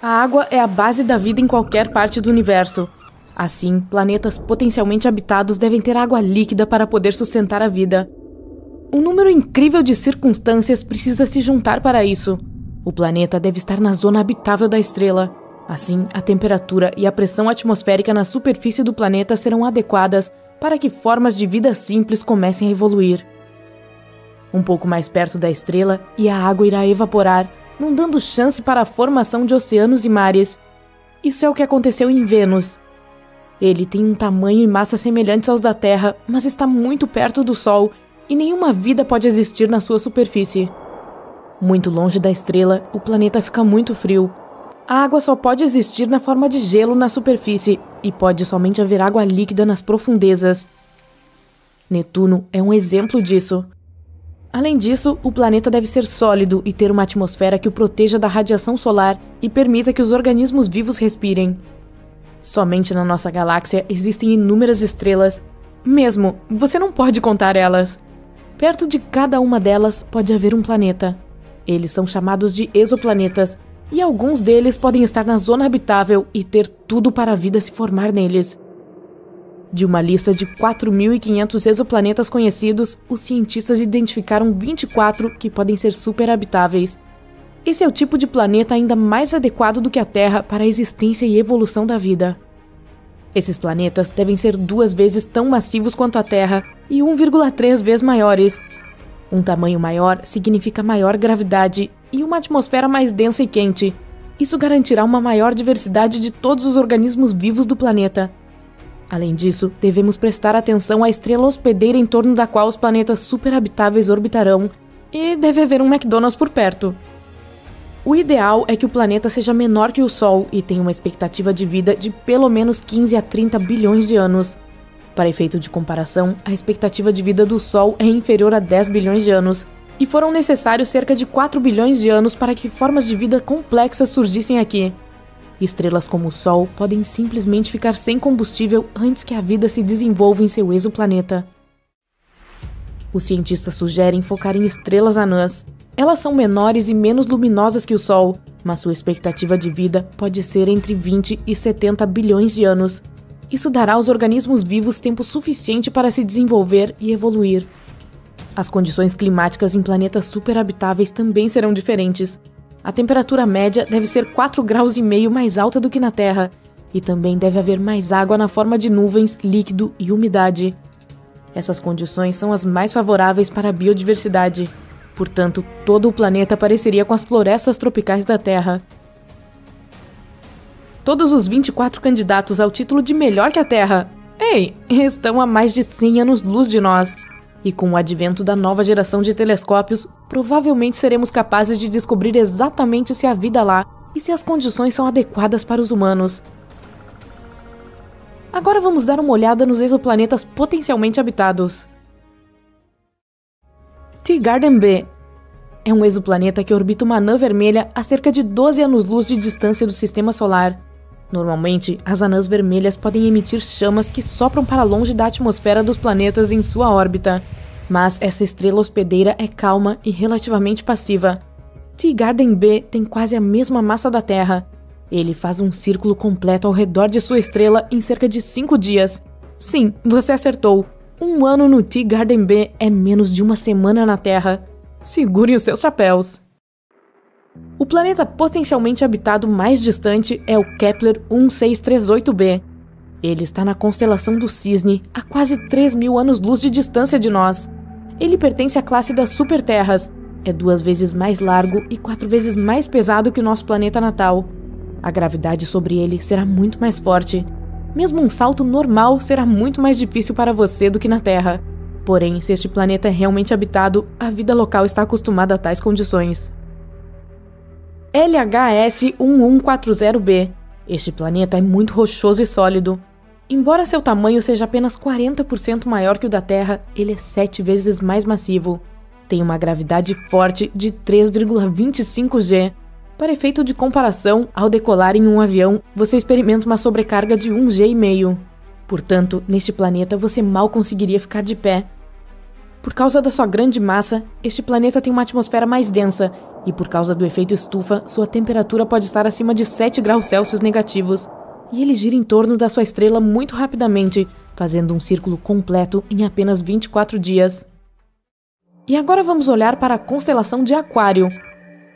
A água é a base da vida em qualquer parte do universo. Assim, planetas potencialmente habitados devem ter água líquida para poder sustentar a vida. Um número incrível de circunstâncias precisa se juntar para isso. O planeta deve estar na zona habitável da estrela. Assim, a temperatura e a pressão atmosférica na superfície do planeta serão adequadas para que formas de vida simples comecem a evoluir. Um pouco mais perto da estrela, e a água irá evaporar, não dando chance para a formação de oceanos e mares. Isso é o que aconteceu em Vênus. Ele tem um tamanho e massa semelhantes aos da Terra, mas está muito perto do Sol e nenhuma vida pode existir na sua superfície. Muito longe da estrela, o planeta fica muito frio. A água só pode existir na forma de gelo na superfície e pode somente haver água líquida nas profundezas. Netuno é um exemplo disso. Além disso, o planeta deve ser sólido e ter uma atmosfera que o proteja da radiação solar e permita que os organismos vivos respirem. Somente na nossa galáxia existem inúmeras estrelas. Mesmo, você não pode contar elas. Perto de cada uma delas pode haver um planeta. Eles são chamados de exoplanetas, e alguns deles podem estar na zona habitável e ter tudo para a vida se formar neles. De uma lista de 4.500 exoplanetas conhecidos, os cientistas identificaram 24 que podem ser superhabitáveis. Esse é o tipo de planeta ainda mais adequado do que a Terra para a existência e evolução da vida. Esses planetas devem ser 2 vezes tão massivos quanto a Terra e 1,3 vezes maiores. Um tamanho maior significa maior gravidade e uma atmosfera mais densa e quente. Isso garantirá uma maior diversidade de todos os organismos vivos do planeta. Além disso, devemos prestar atenção à estrela hospedeira em torno da qual os planetas superhabitáveis orbitarão, e deve haver um McDonald's por perto. O ideal é que o planeta seja menor que o Sol e tenha uma expectativa de vida de pelo menos 15 a 30 bilhões de anos. Para efeito de comparação, a expectativa de vida do Sol é inferior a 10 bilhões de anos, e foram necessários cerca de 4 bilhões de anos para que formas de vida complexas surgissem aqui. Estrelas como o Sol podem simplesmente ficar sem combustível antes que a vida se desenvolva em seu exoplaneta. Os cientistas sugerem focar em estrelas anãs. Elas são menores e menos luminosas que o Sol, mas sua expectativa de vida pode ser entre 20 e 70 bilhões de anos. Isso dará aos organismos vivos tempo suficiente para se desenvolver e evoluir. As condições climáticas em planetas superhabitáveis também serão diferentes. A temperatura média deve ser 4,5 graus mais alta do que na Terra, e também deve haver mais água na forma de nuvens, líquido e umidade. Essas condições são as mais favoráveis para a biodiversidade. Portanto, todo o planeta pareceria com as florestas tropicais da Terra. Todos os 24 candidatos ao título de melhor que a Terra, estão a mais de 100 anos-luz de nós. E com o advento da nova geração de telescópios, provavelmente seremos capazes de descobrir exatamente se há vida lá e se as condições são adequadas para os humanos. Agora vamos dar uma olhada nos exoplanetas potencialmente habitados. Teegarden B é um exoplaneta que orbita uma anã vermelha a cerca de 12 anos-luz de distância do Sistema Solar. Normalmente, as anãs vermelhas podem emitir chamas que sopram para longe da atmosfera dos planetas em sua órbita. Mas essa estrela hospedeira é calma e relativamente passiva. Teegarden B tem quase a mesma massa da Terra. Ele faz um círculo completo ao redor de sua estrela em cerca de 5 dias. Sim, você acertou. Um ano no Teegarden B é menos de uma semana na Terra. Segurem os seus chapéus. O planeta potencialmente habitado mais distante é o Kepler 1638b. Ele está na constelação do Cisne, a quase 3.000 anos-luz de distância de nós. Ele pertence à classe das superterras, é 2 vezes mais largo e 4 vezes mais pesado que o nosso planeta natal. A gravidade sobre ele será muito mais forte. Mesmo um salto normal será muito mais difícil para você do que na Terra. Porém, se este planeta é realmente habitado, a vida local está acostumada a tais condições. LHS 1140b. Este planeta é muito rochoso e sólido. Embora seu tamanho seja apenas 40% maior que o da Terra, ele é 7 vezes mais massivo. Tem uma gravidade forte de 3,25 G. Para efeito de comparação, ao decolar em um avião, você experimenta uma sobrecarga de 1,5 G. Portanto, neste planeta você mal conseguiria ficar de pé. Por causa da sua grande massa, este planeta tem uma atmosfera mais densa, e por causa do efeito estufa, sua temperatura pode estar acima de 7 graus Celsius negativos, e ele gira em torno da sua estrela muito rapidamente, fazendo um círculo completo em apenas 24 dias. E agora vamos olhar para a constelação de Aquário.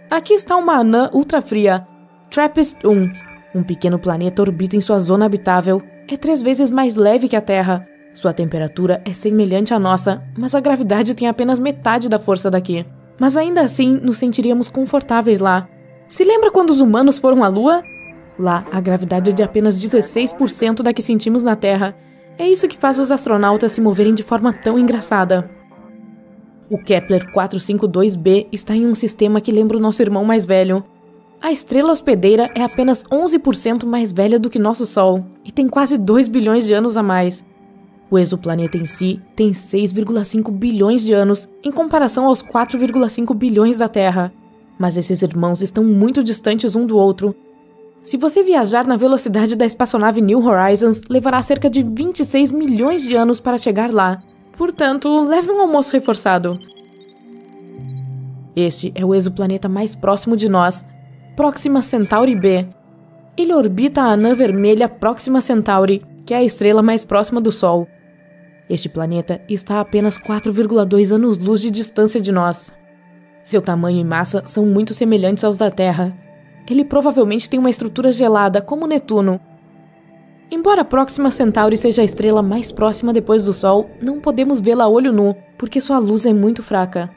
Aqui está uma anã ultrafria, TRAPPIST-1. Um pequeno planeta orbita em sua zona habitável, é 3 vezes mais leve que a Terra. Sua temperatura é semelhante à nossa, mas a gravidade tem apenas metade da força daqui. Mas ainda assim, nos sentiríamos confortáveis lá. Se lembra quando os humanos foram à Lua? Lá, a gravidade é de apenas 16% da que sentimos na Terra. É isso que faz os astronautas se moverem de forma tão engraçada. O Kepler 452b está em um sistema que lembra o nosso irmão mais velho. A estrela hospedeira é apenas 11% mais velha do que nosso Sol e tem quase 2 bilhões de anos a mais. O exoplaneta em si tem 6,5 bilhões de anos em comparação aos 4,5 bilhões da Terra. Mas esses irmãos estão muito distantes um do outro. Se você viajar na velocidade da espaçonave New Horizons, levará cerca de 26 milhões de anos para chegar lá. Portanto, leve um almoço reforçado. Este é o exoplaneta mais próximo de nós, Próxima Centauri b. Ele orbita a anã vermelha Próxima Centauri, que é a estrela mais próxima do Sol. Este planeta está a apenas 4,2 anos-luz de distância de nós. Seu tamanho e massa são muito semelhantes aos da Terra. Ele provavelmente tem uma estrutura gelada, como Netuno. Embora Próxima Centauri seja a estrela mais próxima depois do Sol, não podemos vê-la a olho nu, porque sua luz é muito fraca.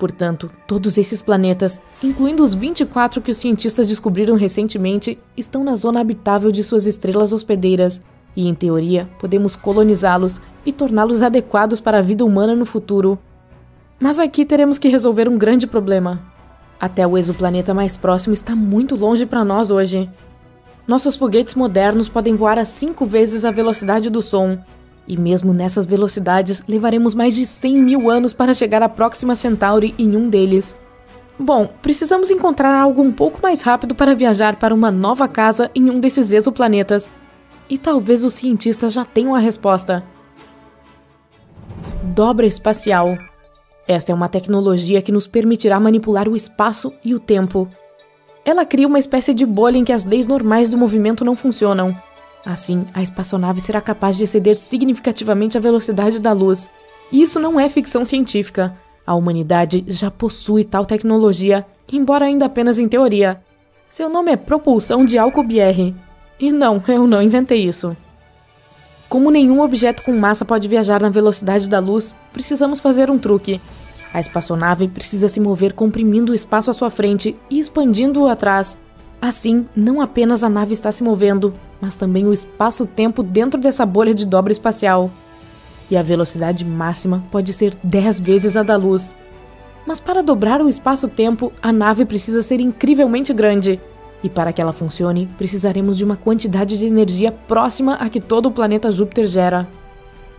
Portanto, todos esses planetas, incluindo os 24 que os cientistas descobriram recentemente, estão na zona habitável de suas estrelas hospedeiras, e, em teoria, podemos colonizá-los e torná-los adequados para a vida humana no futuro. Mas aqui teremos que resolver um grande problema. Até o exoplaneta mais próximo está muito longe para nós hoje. Nossos foguetes modernos podem voar a 5 vezes a velocidade do som, e mesmo nessas velocidades levaremos mais de 100 mil anos para chegar à Próxima Centauri em um deles. Bom, precisamos encontrar algo um pouco mais rápido para viajar para uma nova casa em um desses exoplanetas. E talvez os cientistas já tenham a resposta. Dobra espacial. Esta é uma tecnologia que nos permitirá manipular o espaço e o tempo. Ela cria uma espécie de bolha em que as leis normais do movimento não funcionam. Assim, a espaçonave será capaz de exceder significativamente a velocidade da luz. E isso não é ficção científica. A humanidade já possui tal tecnologia, embora ainda apenas em teoria. Seu nome é propulsão de Alcubierre. E não, eu não inventei isso. Como nenhum objeto com massa pode viajar na velocidade da luz, precisamos fazer um truque. A espaçonave precisa se mover comprimindo o espaço à sua frente e expandindo-o atrás. Assim, não apenas a nave está se movendo, mas também o espaço-tempo dentro dessa bolha de dobra espacial. E a velocidade máxima pode ser 10 vezes a da luz. Mas para dobrar o espaço-tempo, a nave precisa ser incrivelmente grande. E para que ela funcione, precisaremos de uma quantidade de energia próxima à que todo o planeta Júpiter gera.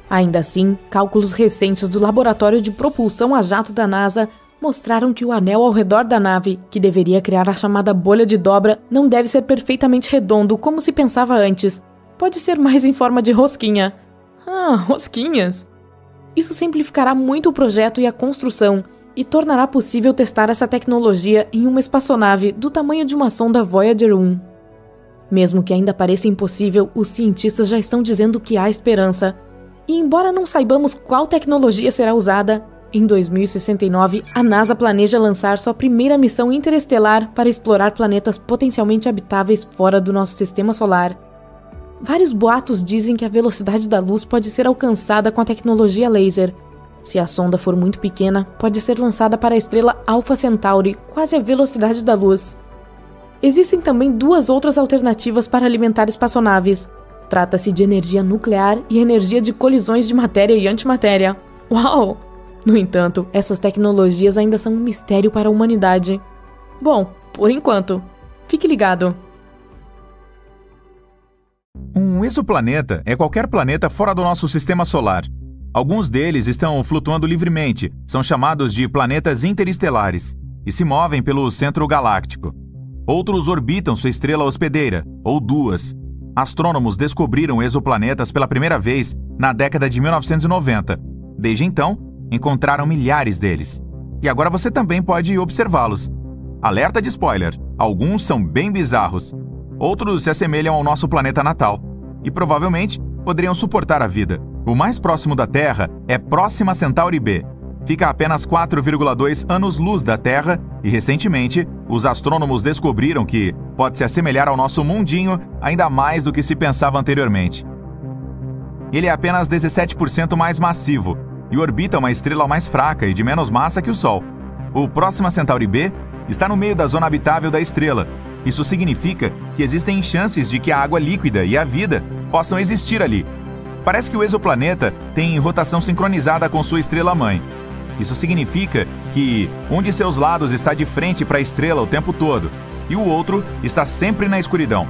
Ainda assim, cálculos recentes do Laboratório de Propulsão a Jato da NASA mostraram que o anel ao redor da nave, que deveria criar a chamada bolha de dobra, não deve ser perfeitamente redondo como se pensava antes. Pode ser mais em forma de rosquinha. Ah, rosquinhas! Isso simplificará muito o projeto e a construção, e tornará possível testar essa tecnologia em uma espaçonave do tamanho de uma sonda Voyager 1. Mesmo que ainda pareça impossível, os cientistas já estão dizendo que há esperança. E embora não saibamos qual tecnologia será usada, em 2069 a NASA planeja lançar sua primeira missão interestelar para explorar planetas potencialmente habitáveis fora do nosso sistema solar. Vários boatos dizem que a velocidade da luz pode ser alcançada com a tecnologia laser. Se a sonda for muito pequena, pode ser lançada para a estrela Alpha Centauri, quase a velocidade da luz. Existem também 2 outras alternativas para alimentar espaçonaves. Trata-se de energia nuclear e energia de colisões de matéria e antimatéria. Uau! No entanto, essas tecnologias ainda são um mistério para a humanidade. Bom, por enquanto. Fique ligado. Um exoplaneta é qualquer planeta fora do nosso sistema solar. Alguns deles estão flutuando livremente, são chamados de planetas interestelares, e se movem pelo centro galáctico. Outros orbitam sua estrela hospedeira, ou 2. Astrônomos descobriram exoplanetas pela primeira vez na década de 1990. Desde então, encontraram milhares deles. E agora você também pode observá-los. Alerta de spoiler: alguns são bem bizarros. Outros se assemelham ao nosso planeta natal e provavelmente poderiam suportar a vida. O mais próximo da Terra é Próxima Centauri b. Fica a apenas 4,2 anos-luz da Terra e, recentemente, os astrônomos descobriram que pode se assemelhar ao nosso mundinho ainda mais do que se pensava anteriormente. Ele é apenas 17% mais massivo e orbita uma estrela mais fraca e de menos massa que o Sol. O Próxima Centauri b está no meio da zona habitável da estrela. Isso significa que existem chances de que a água líquida e a vida possam existir ali. Parece que o exoplaneta tem rotação sincronizada com sua estrela-mãe. Isso significa que um de seus lados está de frente para a estrela o tempo todo e o outro está sempre na escuridão.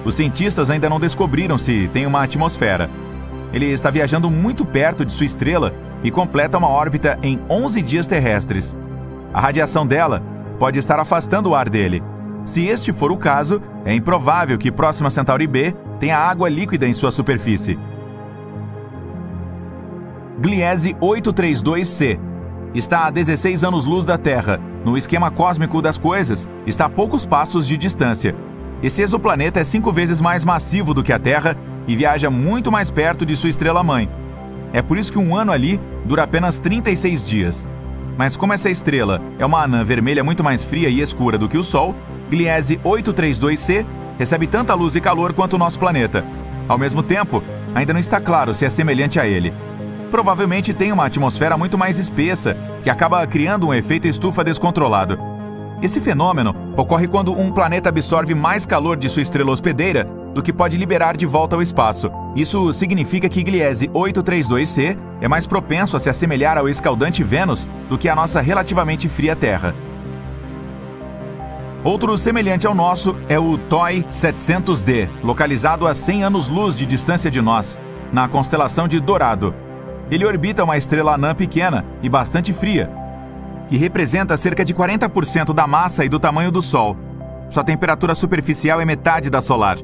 Os cientistas ainda não descobriram se tem uma atmosfera. Ele está viajando muito perto de sua estrela e completa uma órbita em 11 dias terrestres. A radiação dela pode estar afastando o ar dele. Se este for o caso, é improvável que Próxima Centauri b tenha água líquida em sua superfície. Gliese 832c está a 16 anos-luz da Terra. No esquema cósmico das coisas, está a poucos passos de distância. Esse exoplaneta é 5 vezes mais massivo do que a Terra e viaja muito mais perto de sua estrela-mãe. É por isso que um ano ali dura apenas 36 dias. Mas como essa estrela é uma anã vermelha muito mais fria e escura do que o Sol, Gliese 832c recebe tanta luz e calor quanto o nosso planeta. Ao mesmo tempo, ainda não está claro se é semelhante a ele. Provavelmente tem uma atmosfera muito mais espessa, que acaba criando um efeito estufa descontrolado. Esse fenômeno ocorre quando um planeta absorve mais calor de sua estrela hospedeira do que pode liberar de volta ao espaço. Isso significa que Gliese 832c é mais propenso a se assemelhar ao escaldante Vênus do que a nossa relativamente fria Terra. Outro semelhante ao nosso é o TOI 700d, localizado a 100 anos-luz de distância de nós, na constelação de Dorado. Ele orbita uma estrela anã pequena e bastante fria, que representa cerca de 40% da massa e do tamanho do Sol. Sua temperatura superficial é metade da solar.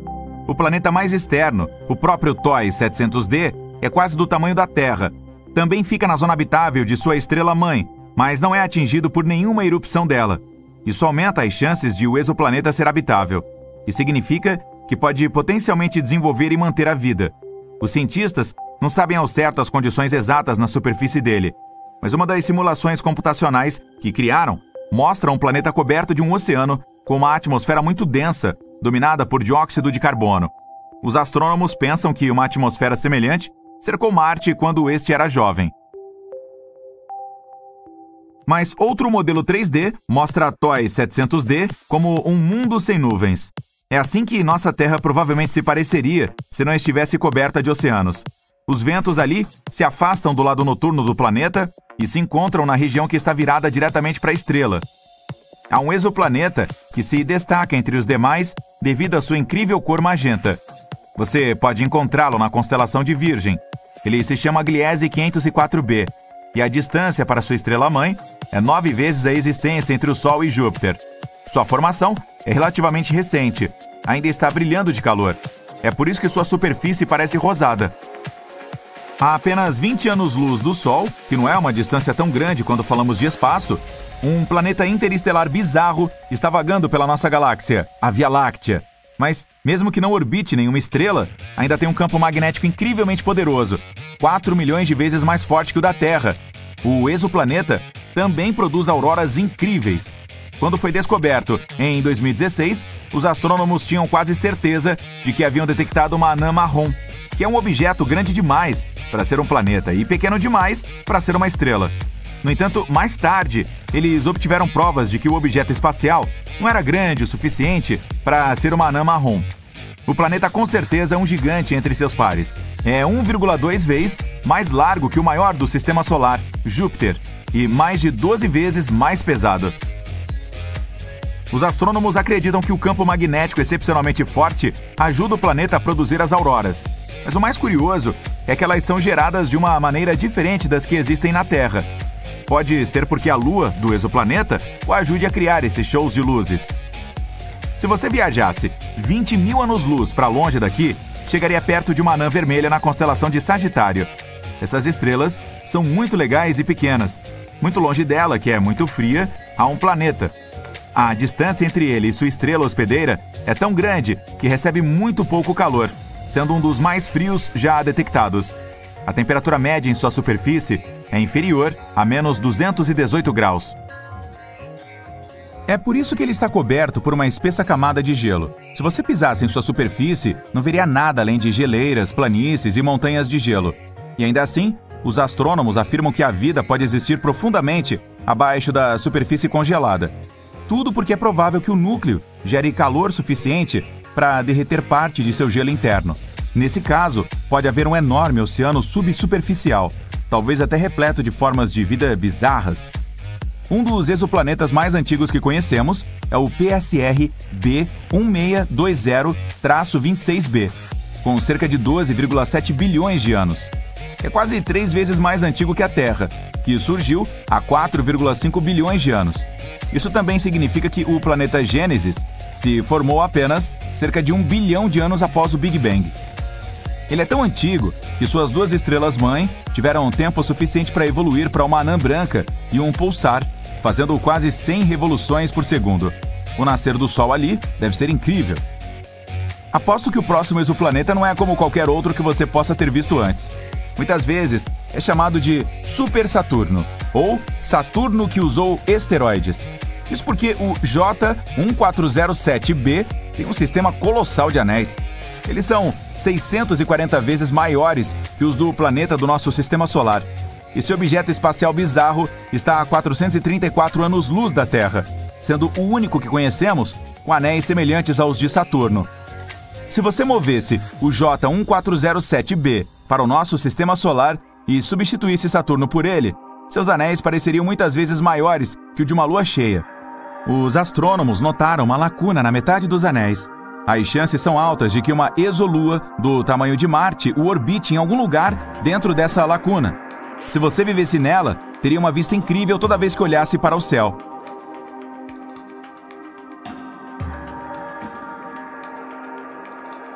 O planeta mais externo, o próprio TOI 700d, é quase do tamanho da Terra. Também fica na zona habitável de sua estrela-mãe, mas não é atingido por nenhuma erupção dela. Isso aumenta as chances de o exoplaneta ser habitável, e significa que pode potencialmente desenvolver e manter a vida. Os cientistas não sabem ao certo as condições exatas na superfície dele, mas uma das simulações computacionais que criaram mostra um planeta coberto de um oceano com uma atmosfera muito densa, dominada por dióxido de carbono. Os astrônomos pensam que uma atmosfera semelhante cercou Marte quando este era jovem. Mas outro modelo 3D mostra a TOI 700d como um mundo sem nuvens. É assim que nossa Terra provavelmente se pareceria se não estivesse coberta de oceanos. Os ventos ali se afastam do lado noturno do planeta e se encontram na região que está virada diretamente para a estrela. Há um exoplaneta que se destaca entre os demais devido à sua incrível cor magenta. Você pode encontrá-lo na constelação de Virgem. Ele se chama Gliese 504b e a distância para sua estrela-mãe é 9 vezes a existência entre o Sol e Júpiter. Sua formação é relativamente recente, ainda está brilhando de calor. É por isso que sua superfície parece rosada. A apenas 20 anos-luz do Sol, que não é uma distância tão grande quando falamos de espaço, um planeta interestelar bizarro está vagando pela nossa galáxia, a Via Láctea. Mas, mesmo que não orbite nenhuma estrela, ainda tem um campo magnético incrivelmente poderoso, 4 milhões de vezes mais forte que o da Terra. O exoplaneta também produz auroras incríveis. Quando foi descoberto em 2016, os astrônomos tinham quase certeza de que haviam detectado uma anã marrom, que é um objeto grande demais para ser um planeta e pequeno demais para ser uma estrela. No entanto, mais tarde, eles obtiveram provas de que o objeto espacial não era grande o suficiente para ser uma anã marrom. O planeta com certeza é um gigante entre seus pares. É 1,2 vezes mais largo que o maior do Sistema Solar, Júpiter, e mais de 12 vezes mais pesado. Os astrônomos acreditam que o campo magnético excepcionalmente forte ajuda o planeta a produzir as auroras. Mas o mais curioso é que elas são geradas de uma maneira diferente das que existem na Terra. Pode ser porque a Lua do exoplaneta o ajude a criar esses shows de luzes. Se você viajasse 20 mil anos-luz para longe daqui, chegaria perto de uma anã vermelha na constelação de Sagitário. Essas estrelas são muito legais e pequenas. Muito longe dela, que é muito fria, há um planeta. A distância entre ele e sua estrela hospedeira é tão grande que recebe muito pouco calor, sendo um dos mais frios já detectados. A temperatura média em sua superfície é inferior a menos 218 graus. É por isso que ele está coberto por uma espessa camada de gelo. Se você pisasse em sua superfície, não veria nada além de geleiras, planícies e montanhas de gelo. E ainda assim, os astrônomos afirmam que a vida pode existir profundamente abaixo da superfície congelada. Tudo porque é provável que o núcleo gere calor suficiente para derreter parte de seu gelo interno. Nesse caso, pode haver um enorme oceano subsuperficial, talvez até repleto de formas de vida bizarras. Um dos exoplanetas mais antigos que conhecemos é o PSR B1620-26b, com cerca de 12,7 bilhões de anos. É quase 3 vezes mais antigo que a Terra, que surgiu há 4,5 bilhões de anos. Isso também significa que o planeta Gênesis se formou apenas cerca de 1 bilhão de anos após o Big Bang. Ele é tão antigo que suas 2 estrelas-mãe tiveram tempo suficiente para evoluir para uma anã branca e um pulsar, fazendo quase 100 revoluções por segundo. O nascer do Sol ali deve ser incrível. Aposto que o próximo exoplaneta não é como qualquer outro que você possa ter visto antes. Muitas vezes é chamado de Super Saturno, ou Saturno que usou esteroides. Isso porque o J1407b tem um sistema colossal de anéis. Eles são 640 vezes maiores que os do planeta do nosso sistema solar. Esse objeto espacial bizarro está a 434 anos-luz da Terra, sendo o único que conhecemos com anéis semelhantes aos de Saturno. Se você movesse o J1407b para o nosso sistema solar e substituísse Saturno por ele, seus anéis pareceriam muitas vezes maiores que o de uma lua cheia. Os astrônomos notaram uma lacuna na metade dos anéis. As chances são altas de que uma exolua do tamanho de Marte o orbite em algum lugar dentro dessa lacuna. Se você vivesse nela, teria uma vista incrível toda vez que olhasse para o céu.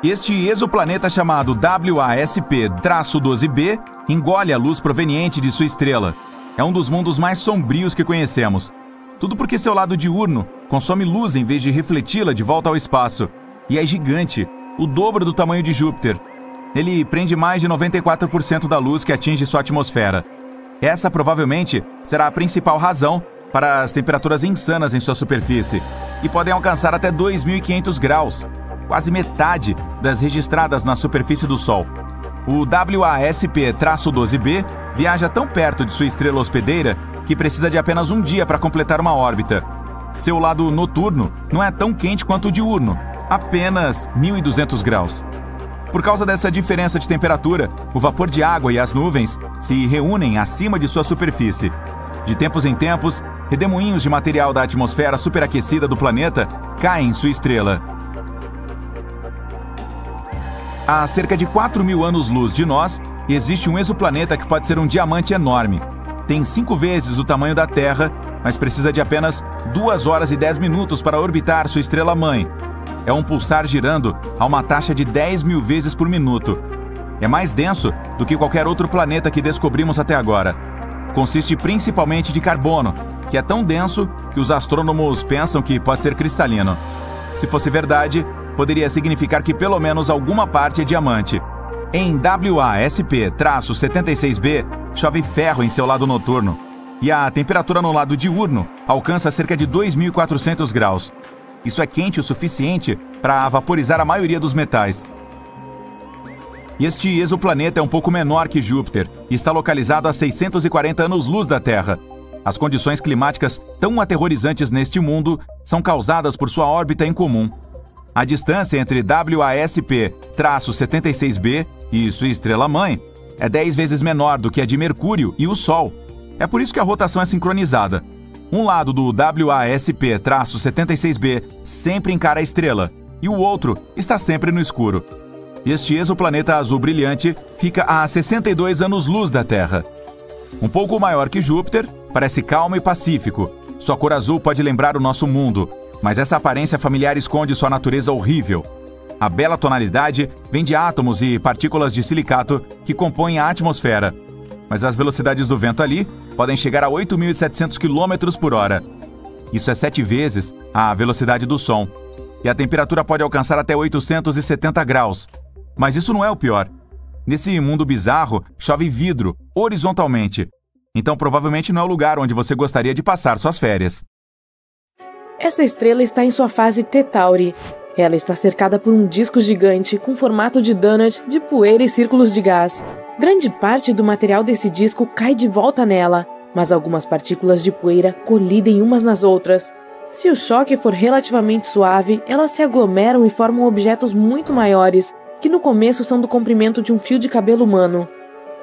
Este exoplaneta chamado WASP-12b engole a luz proveniente de sua estrela. É um dos mundos mais sombrios que conhecemos. Tudo porque seu lado diurno consome luz em vez de refleti-la de volta ao espaço. E é gigante, o dobro do tamanho de Júpiter. Ele prende mais de 94% da luz que atinge sua atmosfera. Essa provavelmente será a principal razão para as temperaturas insanas em sua superfície, e podem alcançar até 2.500 graus, quase metade das registradas na superfície do Sol. O WASP-12b viaja tão perto de sua estrela hospedeira que precisa de apenas um dia para completar uma órbita. Seu lado noturno não é tão quente quanto o diurno, apenas 1.200 graus. Por causa dessa diferença de temperatura, o vapor de água e as nuvens se reúnem acima de sua superfície. De tempos em tempos, redemoinhos de material da atmosfera superaquecida do planeta caem em sua estrela. A cerca de 4.000 anos-luz de nós, existe um exoplaneta que pode ser um diamante enorme. Tem 5 vezes o tamanho da Terra, mas precisa de apenas 2 horas e 10 minutos para orbitar sua estrela-mãe. É um pulsar girando a uma taxa de 10.000 vezes por minuto. É mais denso do que qualquer outro planeta que descobrimos até agora. Consiste principalmente de carbono, que é tão denso que os astrônomos pensam que pode ser cristalino. Se fosse verdade, poderia significar que pelo menos alguma parte é diamante. Em WASP-76b, chove ferro em seu lado noturno, e a temperatura no lado diurno alcança cerca de 2.400 graus. Isso é quente o suficiente para vaporizar a maioria dos metais. Este exoplaneta é um pouco menor que Júpiter e está localizado a 640 anos-luz da Terra. As condições climáticas tão aterrorizantes neste mundo são causadas por sua órbita incomum. A distância entre WASP-76b e sua estrela-mãe é 10 vezes menor do que a de Mercúrio e o Sol. É por isso que a rotação é sincronizada. Um lado do WASP-76b sempre encara a estrela, e o outro está sempre no escuro. Este exoplaneta azul brilhante fica a 62 anos-luz da Terra. Um pouco maior que Júpiter, parece calmo e pacífico. Sua cor azul pode lembrar o nosso mundo, mas essa aparência familiar esconde sua natureza horrível. A bela tonalidade vem de átomos e partículas de silicato que compõem a atmosfera. mas as velocidades do vento ali podem chegar a 8.700 km por hora. Isso é 7 vezes a velocidade do som. E a temperatura pode alcançar até 870 graus. Mas isso não é o pior. Nesse mundo bizarro, chove vidro, horizontalmente. Então provavelmente não é o lugar onde você gostaria de passar suas férias. Essa estrela está em sua fase T Tauri. Ela está cercada por um disco gigante com formato de donut, de poeira e círculos de gás. Grande parte do material desse disco cai de volta nela, mas algumas partículas de poeira colidem umas nas outras. Se o choque for relativamente suave, elas se aglomeram e formam objetos muito maiores, que no começo são do comprimento de um fio de cabelo humano.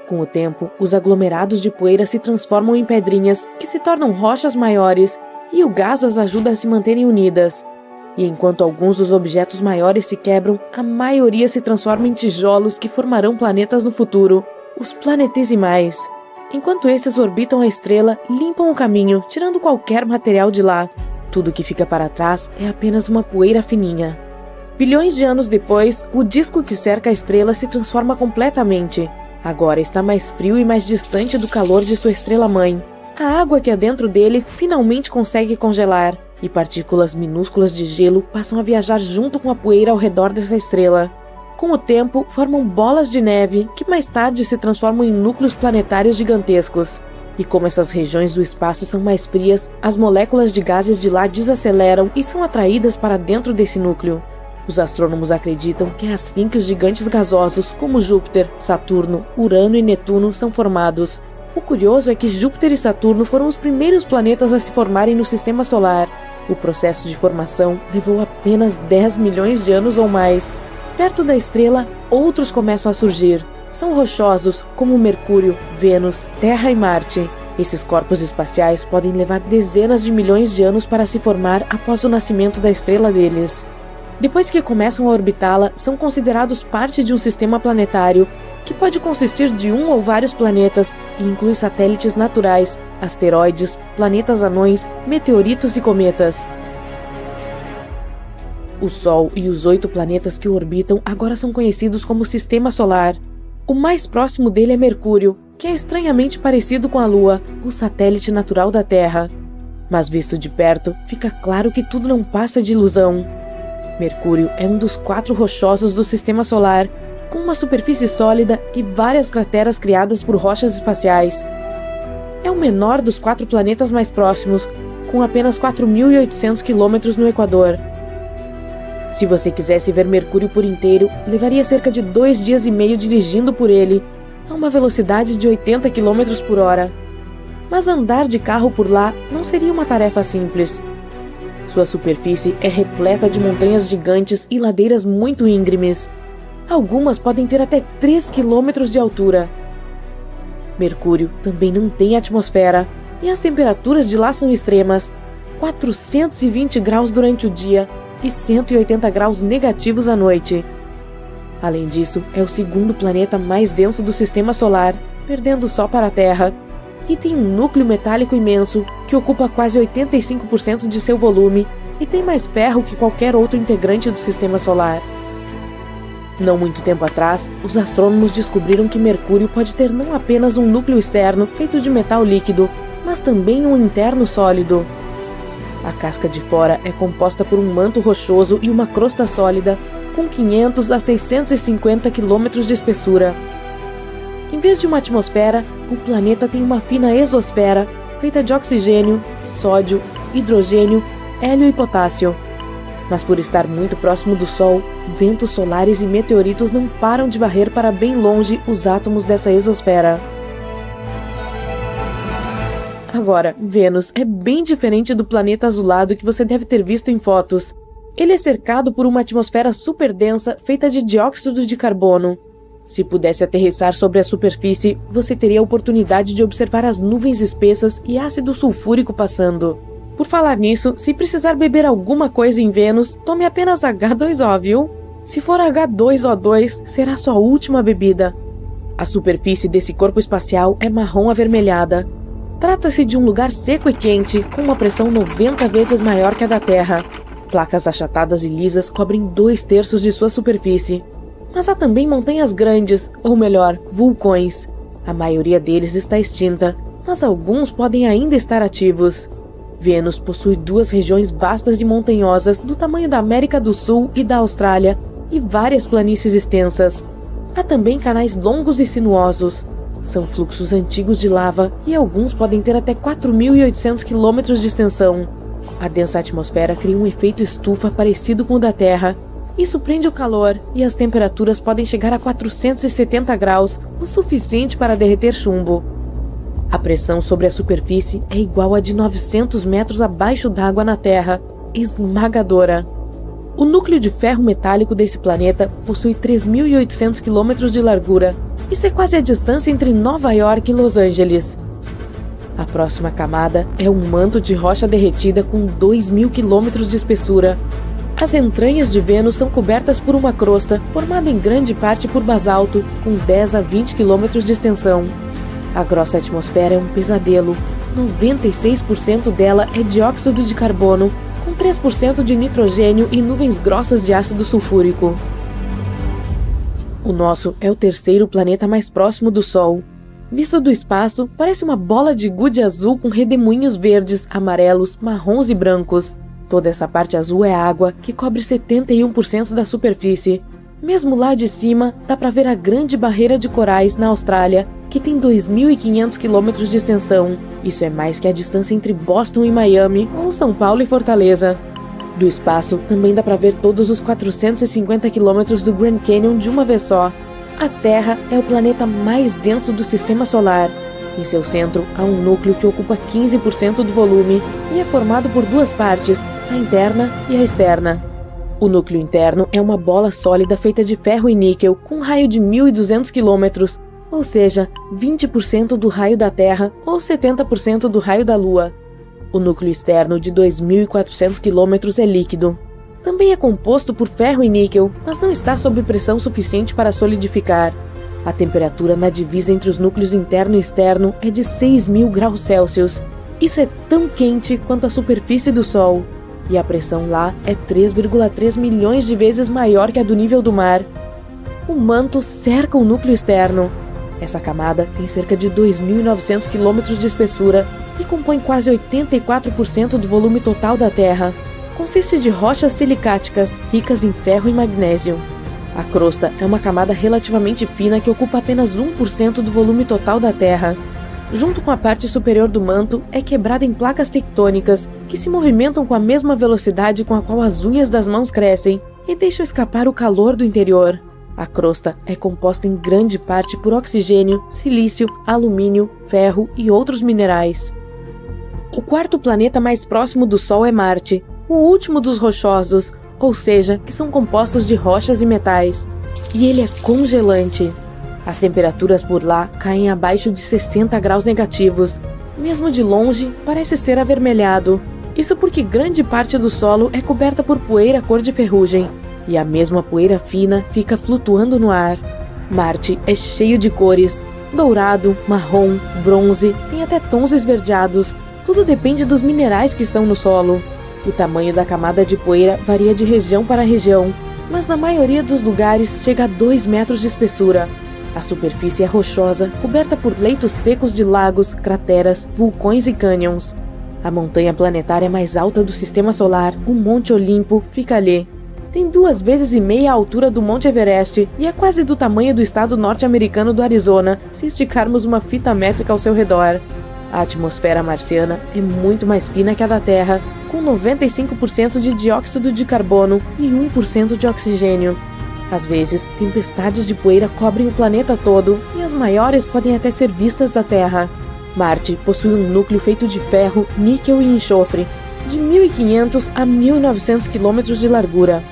Com o tempo, os aglomerados de poeira se transformam em pedrinhas, que se tornam rochas maiores, e o gás as ajuda a se manterem unidas. E enquanto alguns dos objetos maiores se quebram, a maioria se transforma em tijolos que formarão planetas no futuro, os planetesimais. Enquanto esses orbitam a estrela, limpam o caminho, tirando qualquer material de lá. Tudo que fica para trás é apenas uma poeira fininha. Bilhões de anos depois, o disco que cerca a estrela se transforma completamente. Agora está mais frio e mais distante do calor de sua estrela-mãe. A água que há dentro dele finalmente consegue congelar, e partículas minúsculas de gelo passam a viajar junto com a poeira ao redor dessa estrela. Com o tempo, formam bolas de neve que mais tarde se transformam em núcleos planetários gigantescos. E como essas regiões do espaço são mais frias, as moléculas de gases de lá desaceleram e são atraídas para dentro desse núcleo. Os astrônomos acreditam que é assim que os gigantes gasosos como Júpiter, Saturno, Urano e Netuno são formados. O curioso é que Júpiter e Saturno foram os primeiros planetas a se formarem no Sistema Solar. O processo de formação levou apenas 10 milhões de anos ou mais. Perto da estrela, outros começam a surgir. São rochosos, como Mercúrio, Vênus, Terra e Marte. Esses corpos espaciais podem levar dezenas de milhões de anos para se formar após o nascimento da estrela deles. Depois que começam a orbitá-la, são considerados parte de um sistema planetário, que pode consistir de um ou vários planetas e inclui satélites naturais, asteroides, planetas anões, meteoritos e cometas. O Sol e os 8 planetas que o orbitam agora são conhecidos como Sistema Solar. O mais próximo dele é Mercúrio, que é estranhamente parecido com a Lua, o satélite natural da Terra. Mas visto de perto, fica claro que tudo não passa de ilusão. Mercúrio é um dos 4 rochosos do Sistema Solar, com uma superfície sólida e várias crateras criadas por rochas espaciais. É o menor dos 4 planetas mais próximos, com apenas 4.800 km no Equador. Se você quisesse ver Mercúrio por inteiro, levaria cerca de 2 dias e meio dirigindo por ele, a uma velocidade de 80 km por hora. Mas andar de carro por lá não seria uma tarefa simples. Sua superfície é repleta de montanhas gigantes e ladeiras muito íngremes. Algumas podem ter até 3 km de altura. Mercúrio também não tem atmosfera, e as temperaturas de lá são extremas, 420 graus durante o dia e 180 graus negativos à noite. Além disso, é o segundo planeta mais denso do Sistema Solar, perdendo só para a Terra, e tem um núcleo metálico imenso que ocupa quase 85% de seu volume e tem mais ferro que qualquer outro integrante do Sistema Solar. Não muito tempo atrás, os astrônomos descobriram que Mercúrio pode ter não apenas um núcleo externo feito de metal líquido, mas também um interno sólido. A casca de fora é composta por um manto rochoso e uma crosta sólida, com 500 a 650 km de espessura. Em vez de uma atmosfera, o planeta tem uma fina exosfera, feita de oxigênio, sódio, hidrogênio, hélio e potássio. Mas por estar muito próximo do Sol, ventos solares e meteoritos não param de varrer para bem longe os átomos dessa exosfera. Agora, Vênus é bem diferente do planeta azulado que você deve ter visto em fotos. Ele é cercado por uma atmosfera super densa feita de dióxido de carbono. Se pudesse aterrissar sobre a superfície, você teria a oportunidade de observar as nuvens espessas e ácido sulfúrico passando. Por falar nisso, se precisar beber alguma coisa em Vênus, tome apenas H2O, viu? Se for H2O2, será sua última bebida. A superfície desse corpo espacial é marrom avermelhada. Trata-se de um lugar seco e quente, com uma pressão 90 vezes maior que a da Terra. Placas achatadas e lisas cobrem 2/3 de sua superfície. Mas há também montanhas grandes, ou melhor, vulcões. A maioria deles está extinta, mas alguns podem ainda estar ativos. Vênus possui 2 regiões vastas e montanhosas do tamanho da América do Sul e da Austrália e várias planícies extensas. Há também canais longos e sinuosos. São fluxos antigos de lava e alguns podem ter até 4.800 quilômetros de extensão. A densa atmosfera cria um efeito estufa parecido com o da Terra. Isso prende o calor e as temperaturas podem chegar a 470 graus, o suficiente para derreter chumbo. A pressão sobre a superfície é igual a de 900 metros abaixo d'água na Terra, esmagadora. O núcleo de ferro metálico desse planeta possui 3.800 quilômetros de largura. Isso é quase a distância entre Nova York e Los Angeles. A próxima camada é um manto de rocha derretida com 2.000 quilômetros de espessura. As entranhas de Vênus são cobertas por uma crosta, formada em grande parte por basalto, com 10 a 20 quilômetros de extensão. A grossa atmosfera é um pesadelo. 96% dela é dióxido de carbono, com 3% de nitrogênio e nuvens grossas de ácido sulfúrico. O nosso é o terceiro planeta mais próximo do Sol. Visto do espaço, parece uma bola de gude azul com redemoinhos verdes, amarelos, marrons e brancos. Toda essa parte azul é água, que cobre 71% da superfície. Mesmo lá de cima, dá para ver a Grande Barreira de Corais, na Austrália, que tem 2.500 quilômetros de extensão. Isso é mais que a distância entre Boston e Miami, ou São Paulo e Fortaleza. Do espaço, também dá para ver todos os 450 quilômetros do Grand Canyon de uma vez só. A Terra é o planeta mais denso do Sistema Solar. Em seu centro, há um núcleo que ocupa 15% do volume e é formado por 2 partes, a interna e a externa. O núcleo interno é uma bola sólida feita de ferro e níquel com um raio de 1.200 quilômetros, ou seja, 20% do raio da Terra ou 70% do raio da Lua. O núcleo externo, de 2.400 quilômetros, é líquido. Também é composto por ferro e níquel, mas não está sob pressão suficiente para solidificar. A temperatura na divisa entre os núcleos interno e externo é de 6.000 graus Celsius. Isso é tão quente quanto a superfície do Sol. E a pressão lá é 3,3 milhões de vezes maior que a do nível do mar. O manto cerca o núcleo externo. Essa camada tem cerca de 2.900 quilômetros de espessura e compõe quase 84% do volume total da Terra. Consiste de rochas silicáticas, ricas em ferro e magnésio. A crosta é uma camada relativamente fina que ocupa apenas 1% do volume total da Terra. Junto com a parte superior do manto, é quebrada em placas tectônicas que se movimentam com a mesma velocidade com a qual as unhas das mãos crescem e deixam escapar o calor do interior. A crosta é composta em grande parte por oxigênio, silício, alumínio, ferro e outros minerais. O quarto planeta mais próximo do Sol é Marte, o último dos rochosos, ou seja, que são compostos de rochas e metais. E ele é congelante. As temperaturas por lá caem abaixo de 60 graus negativos. Mesmo de longe, parece ser avermelhado. Isso porque grande parte do solo é coberta por poeira cor de ferrugem. E a mesma poeira fina fica flutuando no ar. Marte é cheio de cores. Dourado, marrom, bronze, tem até tons esverdeados. Tudo depende dos minerais que estão no solo. O tamanho da camada de poeira varia de região para região, mas na maioria dos lugares chega a 2 metros de espessura. A superfície é rochosa, coberta por leitos secos de lagos, crateras, vulcões e cânions. A montanha planetária mais alta do Sistema Solar, o Monte Olimpo, fica ali. Tem 2,5 vezes a altura do Monte Everest e é quase do tamanho do estado norte-americano do Arizona, se esticarmos uma fita métrica ao seu redor. A atmosfera marciana é muito mais fina que a da Terra, com 95% de dióxido de carbono e 1% de oxigênio. Às vezes, tempestades de poeira cobrem o planeta todo e as maiores podem até ser vistas da Terra. Marte possui um núcleo feito de ferro, níquel e enxofre, de 1.500 a 1.900 quilômetros de largura.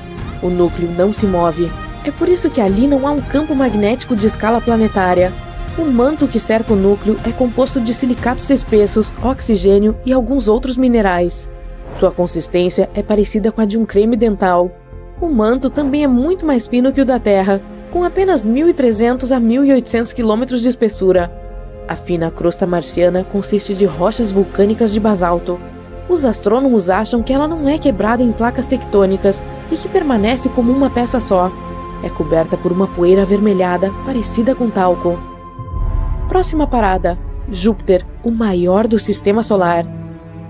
O núcleo não se move. É por isso que ali não há um campo magnético de escala planetária. O manto que cerca o núcleo é composto de silicatos espessos, oxigênio e alguns outros minerais. Sua consistência é parecida com a de um creme dental. O manto também é muito mais fino que o da Terra, com apenas 1.300 a 1.800 quilômetros de espessura. A fina crosta marciana consiste de rochas vulcânicas de basalto. Os astrônomos acham que ela não é quebrada em placas tectônicas e que permanece como uma peça só. É coberta por uma poeira avermelhada, parecida com talco. Próxima parada: Júpiter, o maior do Sistema Solar.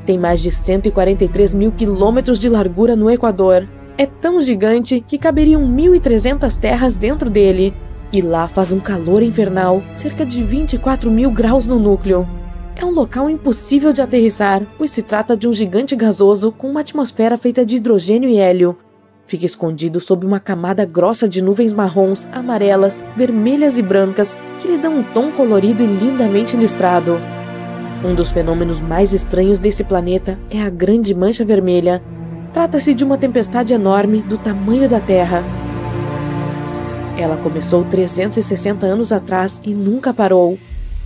Tem mais de 143 mil quilômetros de largura no Equador. É tão gigante que caberiam 1.300 terras dentro dele. E lá faz um calor infernal, cerca de 24 mil graus no núcleo. É um local impossível de aterrissar, pois se trata de um gigante gasoso com uma atmosfera feita de hidrogênio e hélio. Fica escondido sob uma camada grossa de nuvens marrons, amarelas, vermelhas e brancas que lhe dão um tom colorido e lindamente listrado. Um dos fenômenos mais estranhos desse planeta é a Grande Mancha Vermelha. Trata-se de uma tempestade enorme do tamanho da Terra. Ela começou 360 anos atrás e nunca parou.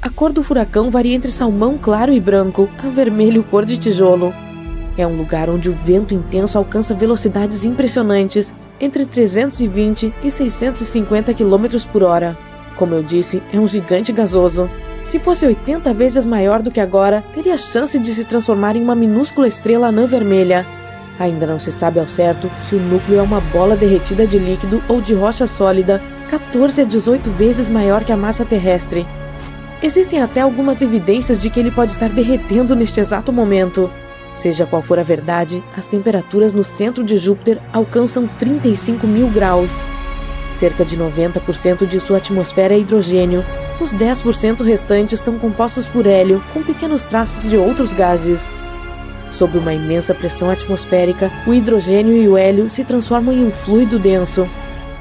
A cor do furacão varia entre salmão claro e branco a vermelho cor de tijolo. É um lugar onde o vento intenso alcança velocidades impressionantes, entre 320 e 650 km por hora. Como eu disse, é um gigante gasoso. Se fosse 80 vezes maior do que agora, teria chance de se transformar em uma minúscula estrela anã vermelha. Ainda não se sabe ao certo se o núcleo é uma bola derretida de líquido ou de rocha sólida, 14 a 18 vezes maior que a massa terrestre. Existem até algumas evidências de que ele pode estar derretendo neste exato momento. Seja qual for a verdade, as temperaturas no centro de Júpiter alcançam 35 mil graus. Cerca de 90% de sua atmosfera é hidrogênio. Os 10% restantes são compostos por hélio, com pequenos traços de outros gases. Sob uma imensa pressão atmosférica, o hidrogênio e o hélio se transformam em um fluido denso.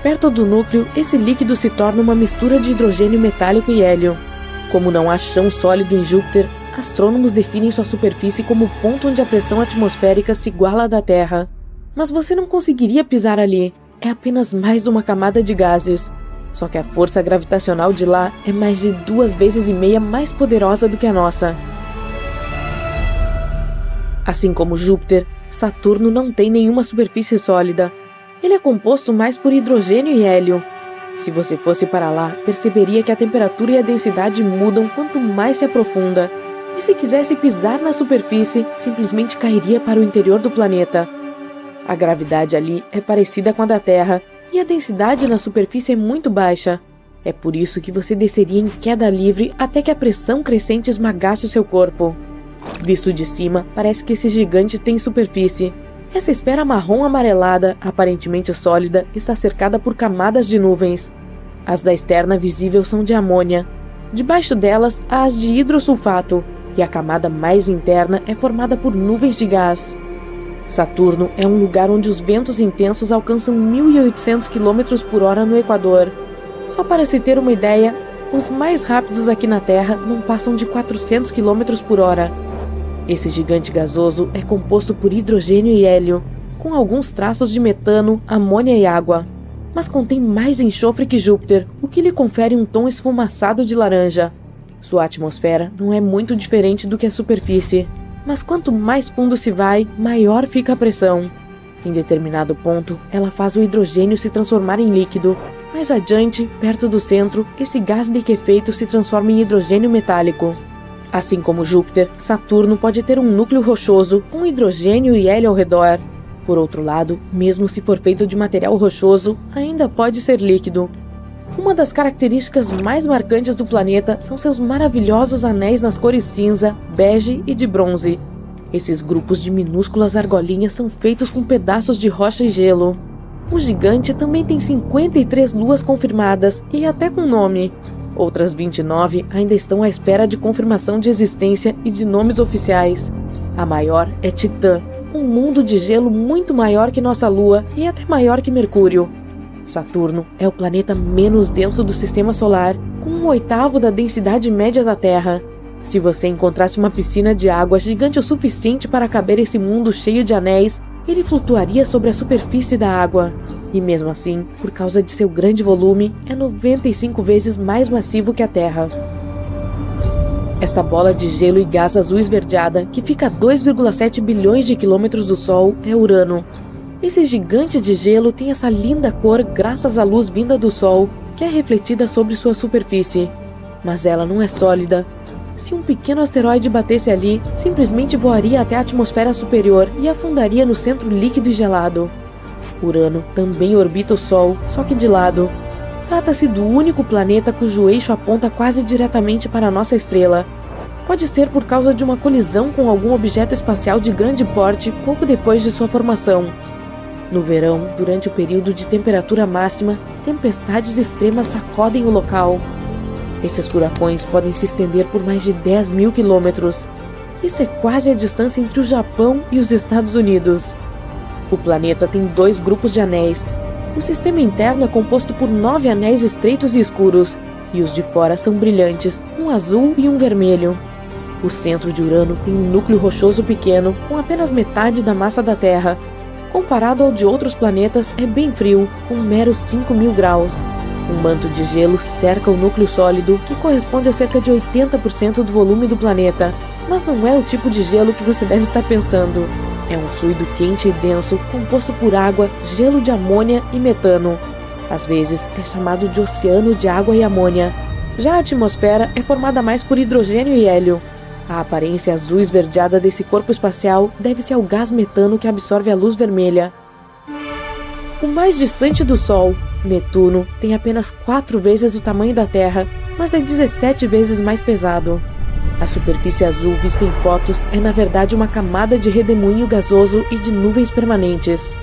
Perto do núcleo, esse líquido se torna uma mistura de hidrogênio metálico e hélio. Como não há chão sólido em Júpiter, astrônomos definem sua superfície como o ponto onde a pressão atmosférica se iguala à da Terra. Mas você não conseguiria pisar ali, é apenas mais uma camada de gases. Só que a força gravitacional de lá é mais de 2,5 vezes mais poderosa do que a nossa. Assim como Júpiter, Saturno não tem nenhuma superfície sólida. Ele é composto mais por hidrogênio e hélio. Se você fosse para lá, perceberia que a temperatura e a densidade mudam quanto mais se aprofunda. E se quisesse pisar na superfície, simplesmente cairia para o interior do planeta. A gravidade ali é parecida com a da Terra, e a densidade na superfície é muito baixa. É por isso que você desceria em queda livre até que a pressão crescente esmagasse o seu corpo. Visto de cima, parece que esse gigante tem superfície. Essa esfera marrom amarelada, aparentemente sólida, está cercada por camadas de nuvens. As da externa visível são de amônia. Debaixo delas, há as de hidrossulfato, e a camada mais interna é formada por nuvens de gás. Saturno é um lugar onde os ventos intensos alcançam 1.800 km por hora no Equador. Só para se ter uma ideia, os mais rápidos aqui na Terra não passam de 400 km por hora. Esse gigante gasoso é composto por hidrogênio e hélio, com alguns traços de metano, amônia e água. Mas contém mais enxofre que Júpiter, o que lhe confere um tom esfumaçado de laranja. Sua atmosfera não é muito diferente do que a superfície, mas quanto mais fundo se vai, maior fica a pressão. Em determinado ponto, ela faz o hidrogênio se transformar em líquido. Mais adiante, perto do centro, esse gás liquefeito se transforma em hidrogênio metálico. Assim como Júpiter, Saturno pode ter um núcleo rochoso com hidrogênio e hélio ao redor. Por outro lado, mesmo se for feito de material rochoso, ainda pode ser líquido. Uma das características mais marcantes do planeta são seus maravilhosos anéis nas cores cinza, bege e de bronze. Esses grupos de minúsculas argolinhas são feitos com pedaços de rocha e gelo. O gigante também tem 53 luas confirmadas e até com nome. Outras 29 ainda estão à espera de confirmação de existência e de nomes oficiais. A maior é Titã, um mundo de gelo muito maior que nossa Lua e até maior que Mercúrio. Saturno é o planeta menos denso do Sistema Solar, com 1/8 da densidade média da Terra. Se você encontrasse uma piscina de água gigante o suficiente para caber esse mundo cheio de anéis, ele flutuaria sobre a superfície da água. E mesmo assim, por causa de seu grande volume, é 95 vezes mais massivo que a Terra. Esta bola de gelo e gás azul esverdeada, que fica a 2,7 bilhões de quilômetros do Sol, é Urano. Esse gigante de gelo tem essa linda cor graças à luz vinda do Sol, que é refletida sobre sua superfície. Mas ela não é sólida. Se um pequeno asteroide batesse ali, simplesmente voaria até a atmosfera superior e afundaria no centro líquido e gelado. Urano também orbita o Sol, só que de lado. Trata-se do único planeta cujo eixo aponta quase diretamente para a nossa estrela. Pode ser por causa de uma colisão com algum objeto espacial de grande porte pouco depois de sua formação. No verão, durante o período de temperatura máxima, tempestades extremas sacodem o local. Esses furacões podem se estender por mais de 10.000 quilômetros. Isso é quase a distância entre o Japão e os Estados Unidos. O planeta tem 2 grupos de anéis. O sistema interno é composto por 9 anéis estreitos e escuros, e os de fora são brilhantes, um azul e um vermelho. O centro de Urano tem um núcleo rochoso pequeno, com apenas metade da massa da Terra. Comparado ao de outros planetas, é bem frio, com meros 5.000 graus. Um manto de gelo cerca o núcleo sólido, que corresponde a cerca de 80% do volume do planeta. Mas não é o tipo de gelo que você deve estar pensando. É um fluido quente e denso, composto por água, gelo de amônia e metano. Às vezes, é chamado de oceano de água e amônia. Já a atmosfera é formada mais por hidrogênio e hélio. A aparência azul esverdeada desse corpo espacial deve-se ao gás metano que absorve a luz vermelha. O mais distante do Sol, Netuno, tem apenas 4 vezes o tamanho da Terra, mas é 17 vezes mais pesado. A superfície azul vista em fotos é na verdade uma camada de redemoinho gasoso e de nuvens permanentes.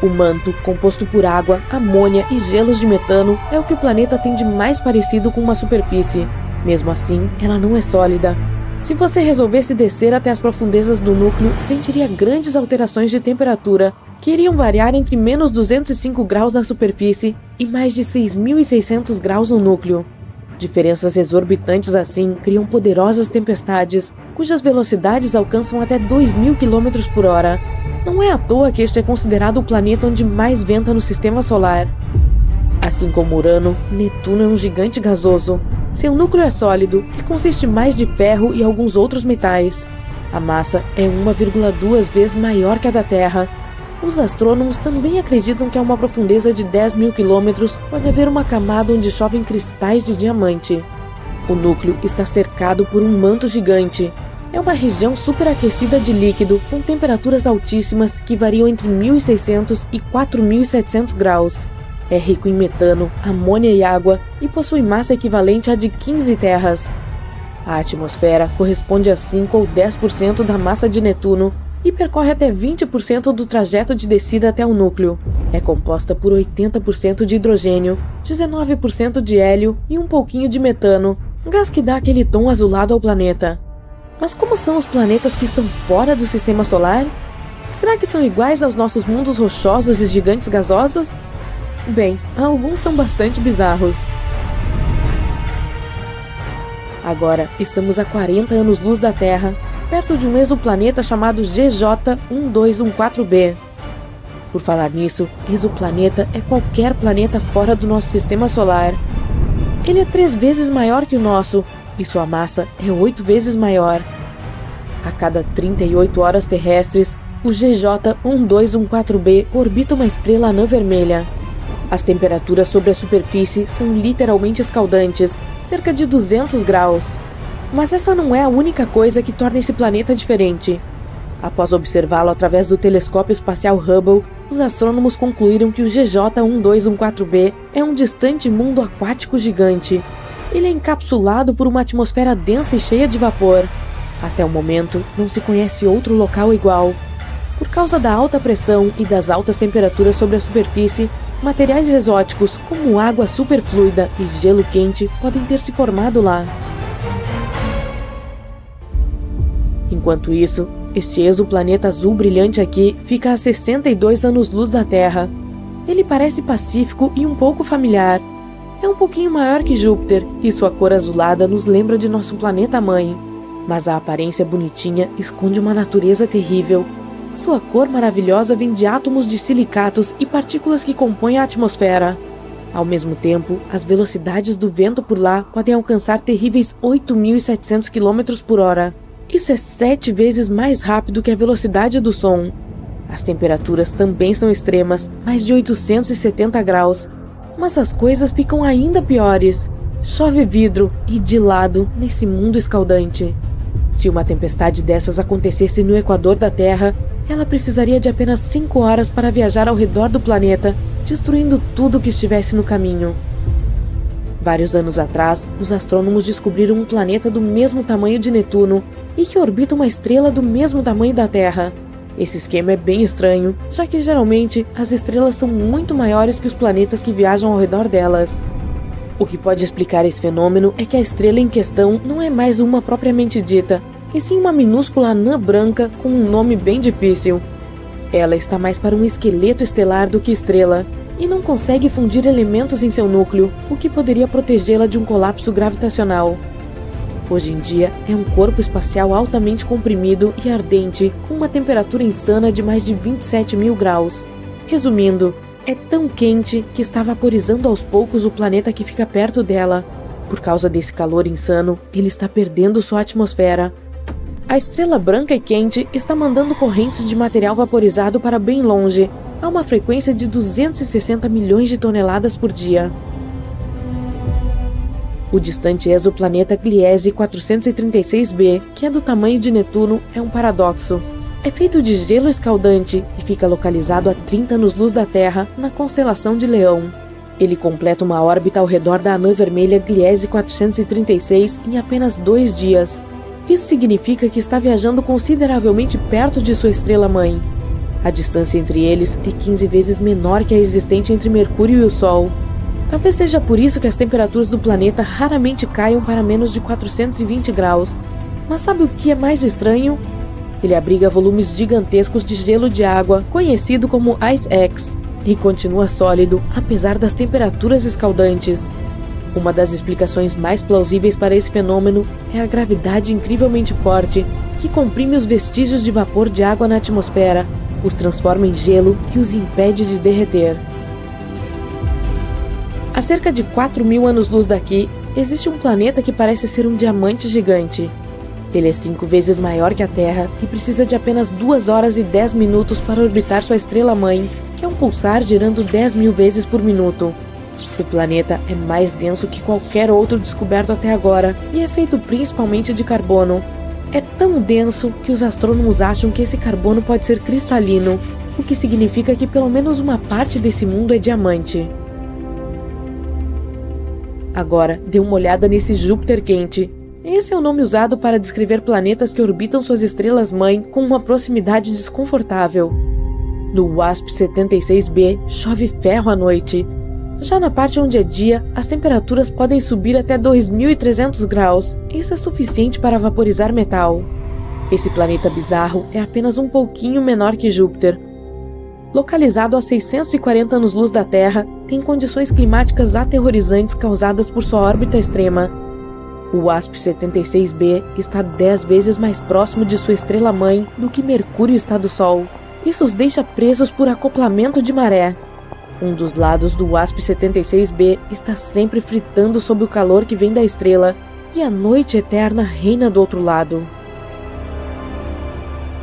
O manto, composto por água, amônia e gelos de metano, é o que o planeta tem de mais parecido com uma superfície. Mesmo assim, ela não é sólida. Se você resolvesse descer até as profundezas do núcleo, sentiria grandes alterações de temperatura, que iriam variar entre menos 205 graus na superfície e mais de 6.600 graus no núcleo. Diferenças exorbitantes assim criam poderosas tempestades, cujas velocidades alcançam até 2.000 km por hora. Não é à toa que este é considerado o planeta onde mais venta no sistema solar. Assim como Urano, Netuno é um gigante gasoso. Seu núcleo é sólido e consiste mais de ferro e alguns outros metais. A massa é 1,2 vezes maior que a da Terra. Os astrônomos também acreditam que a uma profundeza de 10.000 quilômetros pode haver uma camada onde chovem cristais de diamante. O núcleo está cercado por um manto gigante. É uma região superaquecida de líquido com temperaturas altíssimas que variam entre 1.600 e 4.700 graus. É rico em metano, amônia e água e possui massa equivalente à de 15 terras. A atmosfera corresponde a 5 ou 10% da massa de Netuno e percorre até 20% do trajeto de descida até o núcleo. É composta por 80% de hidrogênio, 19% de hélio e um pouquinho de metano, gás que dá aquele tom azulado ao planeta. Mas como são os planetas que estão fora do sistema solar? Será que são iguais aos nossos mundos rochosos e gigantes gasosos? Bem, alguns são bastante bizarros. Agora, estamos a 40 anos-luz da Terra, perto de um exoplaneta chamado GJ1214b. Por falar nisso, exoplaneta é qualquer planeta fora do nosso sistema solar. Ele é 3 vezes maior que o nosso, e sua massa é 8 vezes maior. A cada 38 horas terrestres, o GJ1214b orbita uma estrela anã vermelha. As temperaturas sobre a superfície são literalmente escaldantes, cerca de 200 graus. Mas essa não é a única coisa que torna esse planeta diferente. Após observá-lo através do telescópio espacial Hubble, os astrônomos concluíram que o GJ1214b é um distante mundo aquático gigante. Ele é encapsulado por uma atmosfera densa e cheia de vapor. Até o momento, não se conhece outro local igual. Por causa da alta pressão e das altas temperaturas sobre a superfície, materiais exóticos como água superfluida e gelo quente podem ter se formado lá. Enquanto isso, este exoplaneta azul brilhante aqui fica a 62 anos-luz da Terra. Ele parece pacífico e um pouco familiar. É um pouquinho maior que Júpiter e sua cor azulada nos lembra de nosso planeta-mãe. Mas a aparência bonitinha esconde uma natureza terrível. Sua cor maravilhosa vem de átomos de silicatos e partículas que compõem a atmosfera. Ao mesmo tempo, as velocidades do vento por lá podem alcançar terríveis 8.700 km por hora. Isso é 7 vezes mais rápido que a velocidade do som. As temperaturas também são extremas, mais de 870 graus. Mas as coisas ficam ainda piores. Chove vidro e de lado nesse mundo escaldante. Se uma tempestade dessas acontecesse no equador da Terra, ela precisaria de apenas 5 horas para viajar ao redor do planeta, destruindo tudo que estivesse no caminho. Vários anos atrás, os astrônomos descobriram um planeta do mesmo tamanho de Netuno e que orbita uma estrela do mesmo tamanho da Terra. Esse esquema é bem estranho, já que geralmente as estrelas são muito maiores que os planetas que viajam ao redor delas. O que pode explicar esse fenômeno é que a estrela em questão não é mais uma propriamente dita, e sim uma minúscula anã branca com um nome bem difícil. Ela está mais para um esqueleto estelar do que estrela, e não consegue fundir elementos em seu núcleo, o que poderia protegê-la de um colapso gravitacional. Hoje em dia, é um corpo espacial altamente comprimido e ardente, com uma temperatura insana de mais de 27.000 graus. Resumindo, é tão quente que está vaporizando aos poucos o planeta que fica perto dela. Por causa desse calor insano, ele está perdendo sua atmosfera. A estrela branca e quente está mandando correntes de material vaporizado para bem longe, a uma frequência de 260 milhões de toneladas por dia. O distante exoplaneta Gliese 436b, que é do tamanho de Netuno, é um paradoxo. É feito de gelo escaldante e fica localizado a 30 anos-luz da Terra, na constelação de Leão. Ele completa uma órbita ao redor da anã vermelha Gliese 436 em apenas 2 dias. Isso significa que está viajando consideravelmente perto de sua estrela-mãe. A distância entre eles é 15 vezes menor que a existente entre Mercúrio e o Sol. Talvez seja por isso que as temperaturas do planeta raramente caiam para menos de 420 graus. Mas sabe o que é mais estranho? Ele abriga volumes gigantescos de gelo de água, conhecido como Ice X, e continua sólido apesar das temperaturas escaldantes. Uma das explicações mais plausíveis para esse fenômeno é a gravidade incrivelmente forte, que comprime os vestígios de vapor de água na atmosfera, os transforma em gelo e os impede de derreter. A cerca de 4.000 anos-luz daqui, existe um planeta que parece ser um diamante gigante. Ele é 5 vezes maior que a Terra e precisa de apenas 2 horas e 10 minutos para orbitar sua estrela-mãe, que é um pulsar girando 10.000 vezes por minuto. O planeta é mais denso que qualquer outro descoberto até agora e é feito principalmente de carbono. É tão denso que os astrônomos acham que esse carbono pode ser cristalino, o que significa que pelo menos uma parte desse mundo é diamante. Agora, dê uma olhada nesse Júpiter quente. Esse é o nome usado para descrever planetas que orbitam suas estrelas-mãe com uma proximidade desconfortável. No WASP-76b, chove ferro à noite. Já na parte onde é dia, as temperaturas podem subir até 2.300 graus. Isso é suficiente para vaporizar metal. Esse planeta bizarro é apenas um pouquinho menor que Júpiter. Localizado a 640 anos-luz da Terra, tem condições climáticas aterrorizantes causadas por sua órbita extrema. O WASP-76b está 10 vezes mais próximo de sua estrela-mãe do que Mercúrio está do Sol. Isso os deixa presos por acoplamento de maré. Um dos lados do WASP-76b está sempre fritando sob o calor que vem da estrela, e a noite eterna reina do outro lado.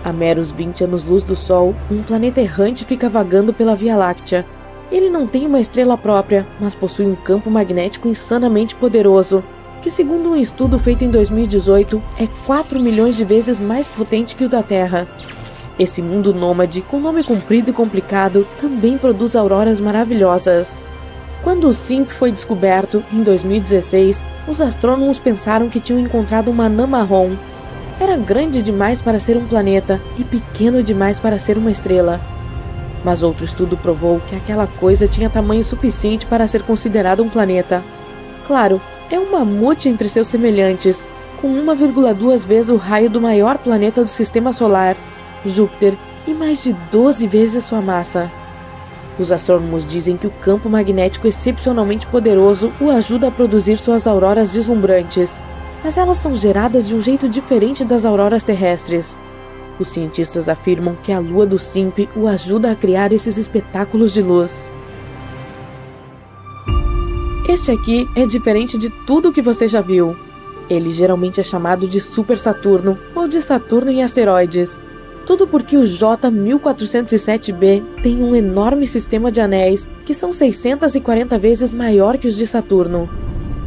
A meros 20 anos-luz do Sol, um planeta errante fica vagando pela Via Láctea. Ele não tem uma estrela própria, mas possui um campo magnético insanamente poderoso, que segundo um estudo feito em 2018, é 4 milhões de vezes mais potente que o da Terra. Esse mundo nômade, com nome comprido e complicado, também produz auroras maravilhosas. Quando o SIMP foi descoberto, em 2016, os astrônomos pensaram que tinham encontrado uma anã marrom. Era grande demais para ser um planeta e pequeno demais para ser uma estrela. Mas outro estudo provou que aquela coisa tinha tamanho suficiente para ser considerado um planeta. Claro, é um mamute entre seus semelhantes, com 1,2 vezes o raio do maior planeta do Sistema Solar, Júpiter, e mais de 12 vezes sua massa. Os astrônomos dizem que o campo magnético excepcionalmente poderoso o ajuda a produzir suas auroras deslumbrantes, mas elas são geradas de um jeito diferente das auroras terrestres. Os cientistas afirmam que a lua do SIMP o ajuda a criar esses espetáculos de luz. Este aqui é diferente de tudo que você já viu. Ele geralmente é chamado de Super Saturno ou de Saturno em asteroides. Tudo porque o J1407b tem um enorme sistema de anéis que são 640 vezes maior que os de Saturno.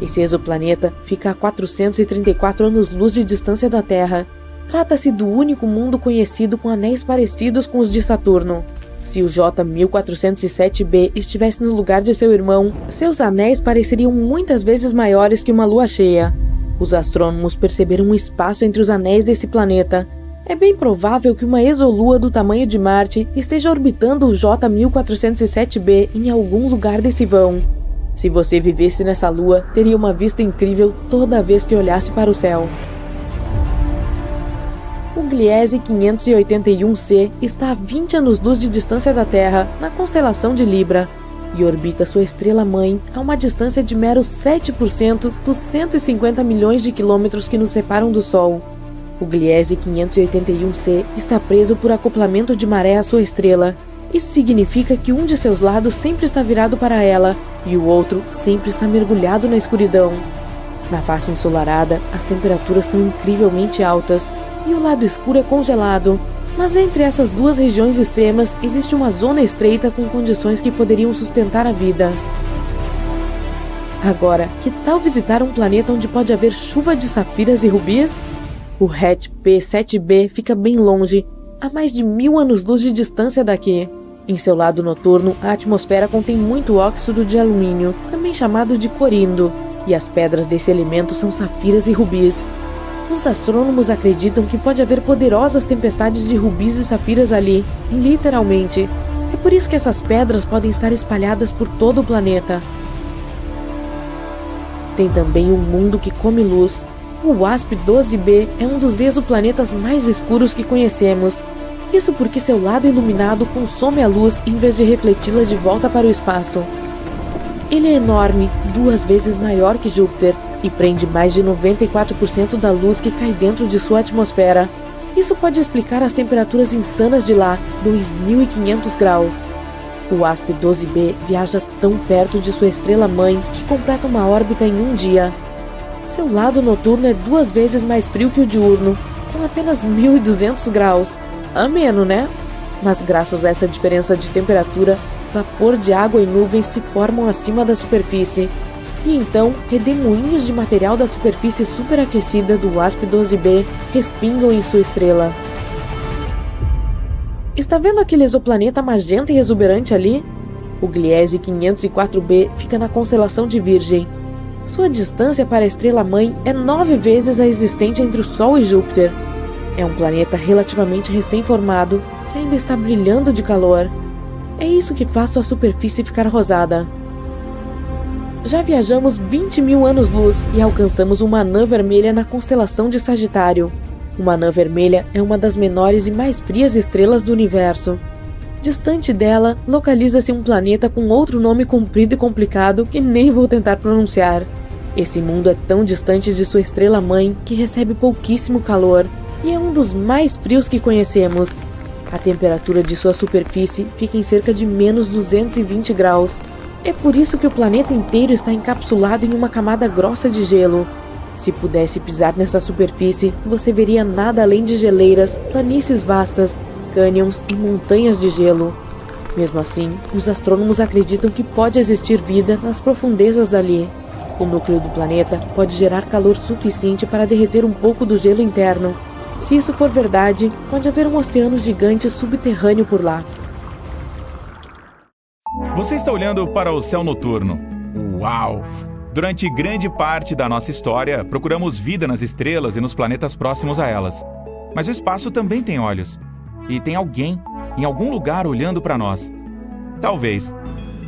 Esse exoplaneta fica a 434 anos-luz de distância da Terra. Trata-se do único mundo conhecido com anéis parecidos com os de Saturno. Se o J1407b estivesse no lugar de seu irmão, seus anéis pareceriam muitas vezes maiores que uma lua cheia. Os astrônomos perceberam um espaço entre os anéis desse planeta. É bem provável que uma exolua do tamanho de Marte esteja orbitando o J1407b em algum lugar desse vão. Se você vivesse nessa lua, teria uma vista incrível toda vez que olhasse para o céu. O Gliese 581c está a 20 anos-luz de distância da Terra, na constelação de Libra, e orbita sua estrela-mãe a uma distância de meros 7% dos 150 milhões de quilômetros que nos separam do Sol. O Gliese 581c está preso por acoplamento de maré à sua estrela. Isso significa que um de seus lados sempre está virado para ela, e o outro sempre está mergulhado na escuridão. Na face ensolarada, as temperaturas são incrivelmente altas, e o lado escuro é congelado, mas entre essas duas regiões extremas existe uma zona estreita com condições que poderiam sustentar a vida. Agora, que tal visitar um planeta onde pode haver chuva de safiras e rubis? O Hat P7b fica bem longe, a mais de 1000 anos-luz de distância daqui. Em seu lado noturno, a atmosfera contém muito óxido de alumínio, também chamado de corindo, e as pedras desse elemento são safiras e rubis. Os astrônomos acreditam que pode haver poderosas tempestades de rubis e safiras ali, literalmente. É por isso que essas pedras podem estar espalhadas por todo o planeta. Tem também um mundo que come luz. O WASP-12b é um dos exoplanetas mais escuros que conhecemos. Isso porque seu lado iluminado consome a luz em vez de refleti-la de volta para o espaço. Ele é enorme, 2 vezes maior que Júpiter, e prende mais de 94% da luz que cai dentro de sua atmosfera. Isso pode explicar as temperaturas insanas de lá, 2.500 graus. O WASP-12b viaja tão perto de sua estrela-mãe que completa uma órbita em um dia. Seu lado noturno é 2 vezes mais frio que o diurno, com apenas 1.200 graus. Ameno, né? Mas graças a essa diferença de temperatura, vapor de água e nuvens se formam acima da superfície. E então, redemoinhos de material da superfície superaquecida do WASP-12b respingam em sua estrela. Está vendo aquele exoplaneta magenta e exuberante ali? O Gliese 504b fica na constelação de Virgem. Sua distância para a estrela-mãe é 9 vezes a existente entre o Sol e Júpiter. É um planeta relativamente recém-formado que ainda está brilhando de calor. É isso que faz sua superfície ficar rosada. Já viajamos 20.000 anos-luz e alcançamos uma anã vermelha na constelação de Sagitário. Uma anã vermelha é uma das menores e mais frias estrelas do universo. Distante dela, localiza-se um planeta com outro nome comprido e complicado que nem vou tentar pronunciar. Esse mundo é tão distante de sua estrela-mãe que recebe pouquíssimo calor e é um dos mais frios que conhecemos. A temperatura de sua superfície fica em cerca de menos 220 graus. É por isso que o planeta inteiro está encapsulado em uma camada grossa de gelo. Se pudesse pisar nessa superfície, você veria nada além de geleiras, planícies vastas, cânions e montanhas de gelo. Mesmo assim, os astrônomos acreditam que pode existir vida nas profundezas dali. O núcleo do planeta pode gerar calor suficiente para derreter um pouco do gelo interno. Se isso for verdade, pode haver um oceano gigante subterrâneo por lá. Você está olhando para o céu noturno. Uau! Durante grande parte da nossa história, procuramos vida nas estrelas e nos planetas próximos a elas. Mas o espaço também tem olhos. E tem alguém, em algum lugar, olhando para nós. Talvez.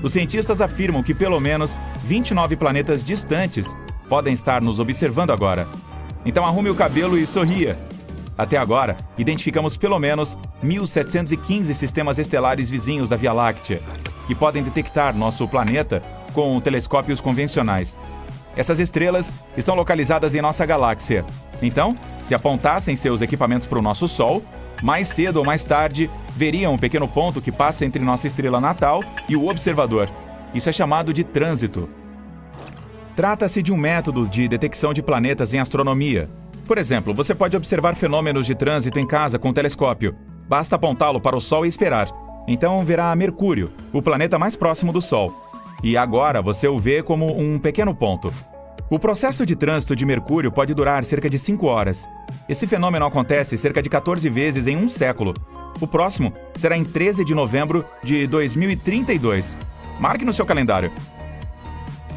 Os cientistas afirmam que pelo menos 29 planetas distantes podem estar nos observando agora. Então arrume o cabelo e sorria. Até agora, identificamos pelo menos 1.715 sistemas estelares vizinhos da Via Láctea, que podem detectar nosso planeta com telescópios convencionais. Essas estrelas estão localizadas em nossa galáxia. Então, se apontassem seus equipamentos para o nosso Sol, mais cedo ou mais tarde, veriam um pequeno ponto que passa entre nossa estrela natal e o observador. Isso é chamado de trânsito. Trata-se de um método de detecção de planetas em astronomia. Por exemplo, você pode observar fenômenos de trânsito em casa com um telescópio. Basta apontá-lo para o Sol e esperar. Então verá Mercúrio, o planeta mais próximo do Sol. E agora você o vê como um pequeno ponto. O processo de trânsito de Mercúrio pode durar cerca de 5 horas. Esse fenômeno acontece cerca de 14 vezes em um século. O próximo será em 13 de novembro de 2032. Marque no seu calendário.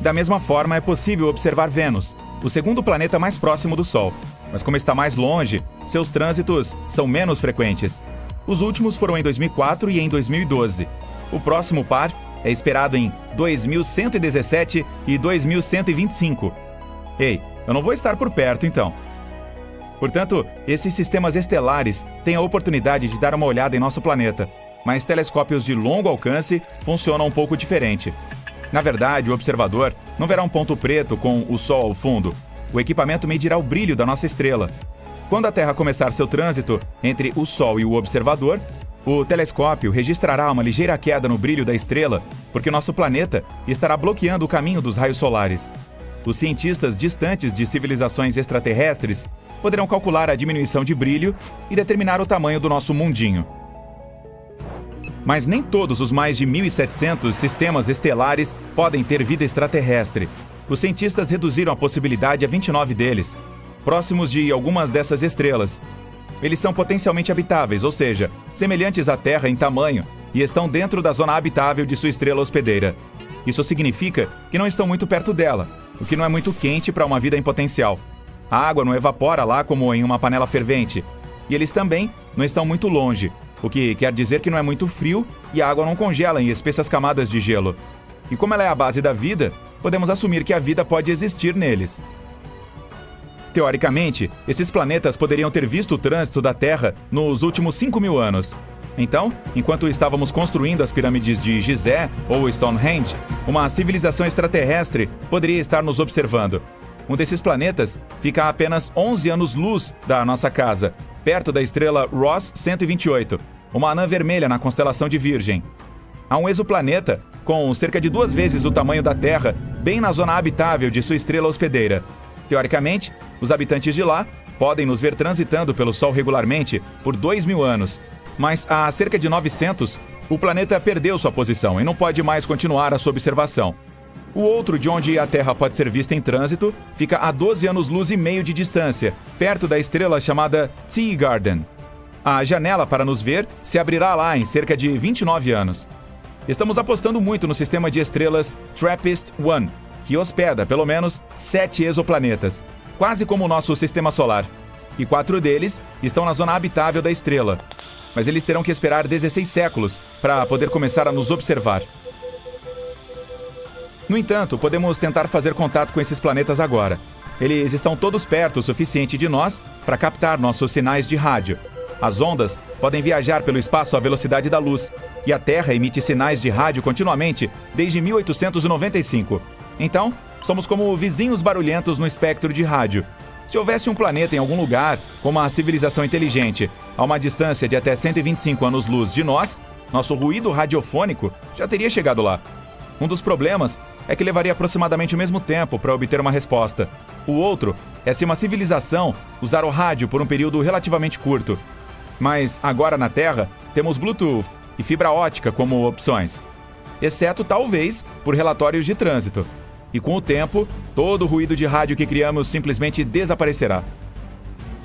Da mesma forma, é possível observar Vênus, o segundo planeta mais próximo do Sol. Mas como está mais longe, seus trânsitos são menos frequentes. Os últimos foram em 2004 e em 2012. O próximo par é esperado em 2117 e 2125. Ei, eu não vou estar por perto, então. Portanto, esses sistemas estelares têm a oportunidade de dar uma olhada em nosso planeta, mas telescópios de longo alcance funcionam um pouco diferente. Na verdade, o observador não verá um ponto preto com o Sol ao fundo. O equipamento medirá o brilho da nossa estrela. Quando a Terra começar seu trânsito entre o Sol e o observador, o telescópio registrará uma ligeira queda no brilho da estrela, porque nosso planeta estará bloqueando o caminho dos raios solares. Os cientistas distantes de civilizações extraterrestres poderão calcular a diminuição de brilho e determinar o tamanho do nosso mundinho. Mas nem todos os mais de 1.700 sistemas estelares podem ter vida extraterrestre. Os cientistas reduziram a possibilidade a 29 deles, próximos de algumas dessas estrelas. Eles são potencialmente habitáveis, ou seja, semelhantes à Terra em tamanho, e estão dentro da zona habitável de sua estrela hospedeira. Isso significa que não estão muito perto dela, o que não é muito quente para uma vida em potencial. A água não evapora lá como em uma panela fervente, e eles também não estão muito longe, o que quer dizer que não é muito frio e a água não congela em espessas camadas de gelo. E como ela é a base da vida, podemos assumir que a vida pode existir neles. Teoricamente, esses planetas poderiam ter visto o trânsito da Terra nos últimos 5.000 anos. Então, enquanto estávamos construindo as pirâmides de Gizé ou Stonehenge, uma civilização extraterrestre poderia estar nos observando. Um desses planetas fica a apenas 11 anos-luz da nossa casa, perto da estrela Ross 128, uma anã vermelha na constelação de Virgem. Há um exoplaneta com cerca de 2 vezes o tamanho da Terra, bem na zona habitável de sua estrela hospedeira. Teoricamente, os habitantes de lá podem nos ver transitando pelo Sol regularmente por 2.000 anos. Mas há cerca de 900, o planeta perdeu sua posição e não pode mais continuar a sua observação. O outro, de onde a Terra pode ser vista em trânsito, fica a 12 anos-luz e meio de distância, perto da estrela chamada Teegarden. A janela para nos ver se abrirá lá em cerca de 29 anos. Estamos apostando muito no sistema de estrelas TRAPPIST-1, que hospeda pelo menos 7 exoplanetas, quase como o nosso sistema solar. E 4 deles estão na zona habitável da estrela. Mas eles terão que esperar 16 séculos para poder começar a nos observar. No entanto, podemos tentar fazer contato com esses planetas agora. Eles estão todos perto o suficiente de nós para captar nossos sinais de rádio. As ondas podem viajar pelo espaço à velocidade da luz, e a Terra emite sinais de rádio continuamente desde 1895. Então, somos como vizinhos barulhentos no espectro de rádio. Se houvesse um planeta em algum lugar com uma civilização inteligente, a uma distância de até 125 anos-luz de nós, nosso ruído radiofônico já teria chegado lá. Um dos problemas é que levaria aproximadamente o mesmo tempo para obter uma resposta. O outro é se uma civilização usar o rádio por um período relativamente curto. Mas agora na Terra temos Bluetooth e fibra ótica como opções, exceto talvez por relatórios de trânsito. E com o tempo, todo o ruído de rádio que criamos simplesmente desaparecerá.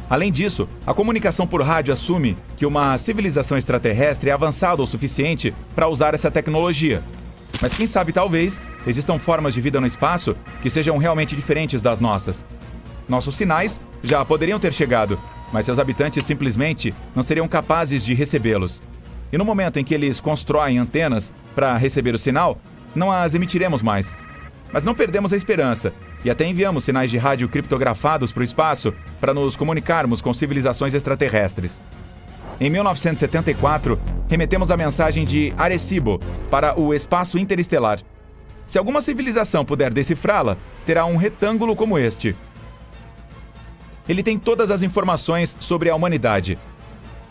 Além disso, a comunicação por rádio assume que uma civilização extraterrestre é avançada o suficiente para usar essa tecnologia. Mas quem sabe talvez existam formas de vida no espaço que sejam realmente diferentes das nossas. Nossos sinais já poderiam ter chegado, mas seus habitantes simplesmente não seriam capazes de recebê-los. E no momento em que eles constroem antenas para receber o sinal, não as emitiremos mais. Mas não perdemos a esperança, e até enviamos sinais de rádio criptografados para o espaço para nos comunicarmos com civilizações extraterrestres. Em 1974, remetemos a mensagem de Arecibo para o espaço interestelar. Se alguma civilização puder decifrá-la, terá um retângulo como este. Ele tem todas as informações sobre a humanidade.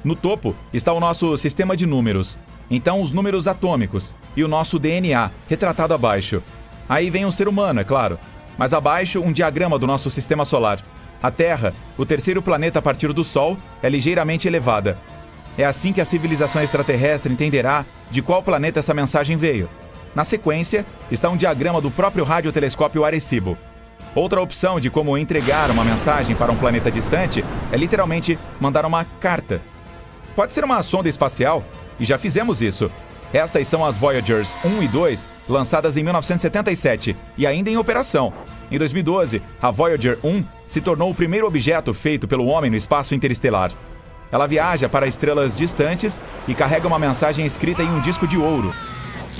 No topo está o nosso sistema de números, então os números atômicos, e o nosso DNA, retratado abaixo. Aí vem um ser humano, é claro, mas abaixo um diagrama do nosso sistema solar. A Terra, o terceiro planeta a partir do Sol, é ligeiramente elevada. É assim que a civilização extraterrestre entenderá de qual planeta essa mensagem veio. Na sequência, está um diagrama do próprio radiotelescópio Arecibo. Outra opção de como entregar uma mensagem para um planeta distante é literalmente mandar uma carta. Pode ser uma sonda espacial, e já fizemos isso. Estas são as Voyagers 1 e 2, lançadas em 1977 e ainda em operação. Em 2012, a Voyager 1 se tornou o primeiro objeto feito pelo homem no espaço interestelar. Ela viaja para estrelas distantes e carrega uma mensagem escrita em um disco de ouro.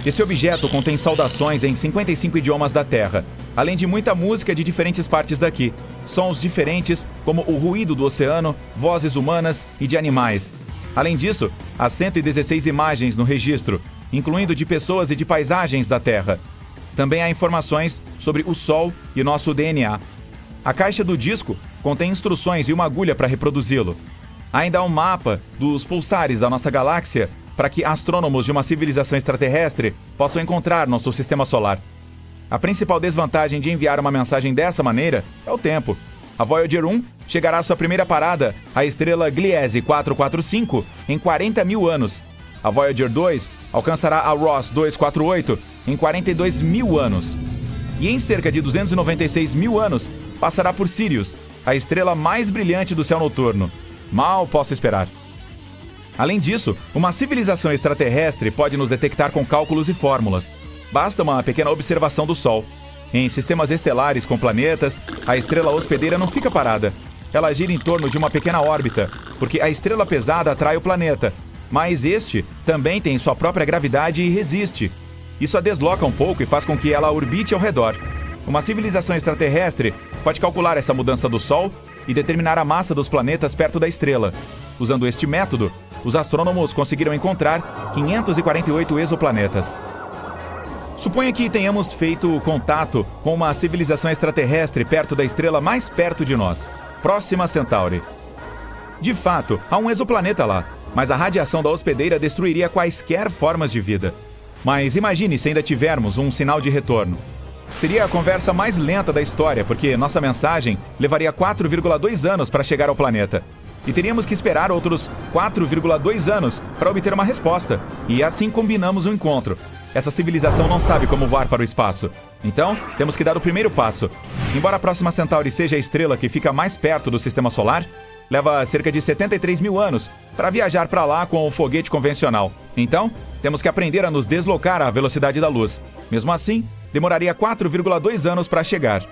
Esse objeto contém saudações em 55 idiomas da Terra, além de muita música de diferentes partes daqui, sons diferentes como o ruído do oceano, vozes humanas e de animais. Além disso, há 116 imagens no registro, incluindo de pessoas e de paisagens da Terra. Também há informações sobre o Sol e nosso DNA. A caixa do disco contém instruções e uma agulha para reproduzi-lo. Ainda há um mapa dos pulsares da nossa galáxia para que astrônomos de uma civilização extraterrestre possam encontrar nosso sistema solar. A principal desvantagem de enviar uma mensagem dessa maneira é o tempo. A Voyager 1 chegará à sua primeira parada, a estrela Gliese 445, em 40 mil anos. A Voyager 2 alcançará a Ross 248 em 42 mil anos. E em cerca de 296 mil anos, passará por Sirius, a estrela mais brilhante do céu noturno. Mal posso esperar. Além disso, uma civilização extraterrestre pode nos detectar com cálculos e fórmulas. Basta uma pequena observação do Sol. Em sistemas estelares com planetas, a estrela hospedeira não fica parada. Ela gira em torno de uma pequena órbita, porque a estrela pesada atrai o planeta, mas este também tem sua própria gravidade e resiste. Isso a desloca um pouco e faz com que ela orbite ao redor. Uma civilização extraterrestre pode calcular essa mudança do Sol e determinar a massa dos planetas perto da estrela. Usando este método, os astrônomos conseguiram encontrar 548 exoplanetas. Suponha que tenhamos feito contato com uma civilização extraterrestre perto da estrela mais perto de nós, Próxima Centauri. De fato, há um exoplaneta lá, mas a radiação da hospedeira destruiria quaisquer formas de vida. Mas imagine se ainda tivermos um sinal de retorno. Seria a conversa mais lenta da história, porque nossa mensagem levaria 4,2 anos para chegar ao planeta. E teríamos que esperar outros 4,2 anos para obter uma resposta. E assim combinamos o encontro. Essa civilização não sabe como voar para o espaço. Então, temos que dar o primeiro passo. Embora a Próxima Centauri seja a estrela que fica mais perto do Sistema Solar, leva cerca de 73 mil anos para viajar para lá com o foguete convencional. Então, temos que aprender a nos deslocar à velocidade da luz. Mesmo assim, demoraria 4,2 anos para chegar.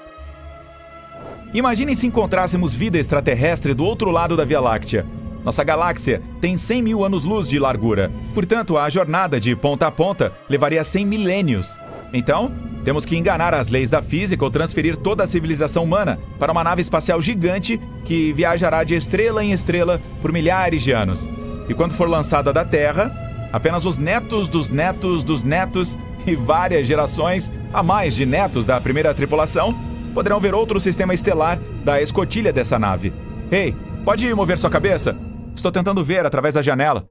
Imaginem se encontrássemos vida extraterrestre do outro lado da Via Láctea. Nossa galáxia tem 100 mil anos-luz de largura. Portanto, a jornada de ponta a ponta levaria 100 milênios. Então, temos que enganar as leis da física ou transferir toda a civilização humana para uma nave espacial gigante que viajará de estrela em estrela por milhares de anos. E quando for lançada da Terra, apenas os netos dos netos dos netos e várias gerações a mais de netos da primeira tripulação poderão ver outro sistema estelar da escotilha dessa nave. Ei, pode mover sua cabeça? Estou tentando ver através da janela.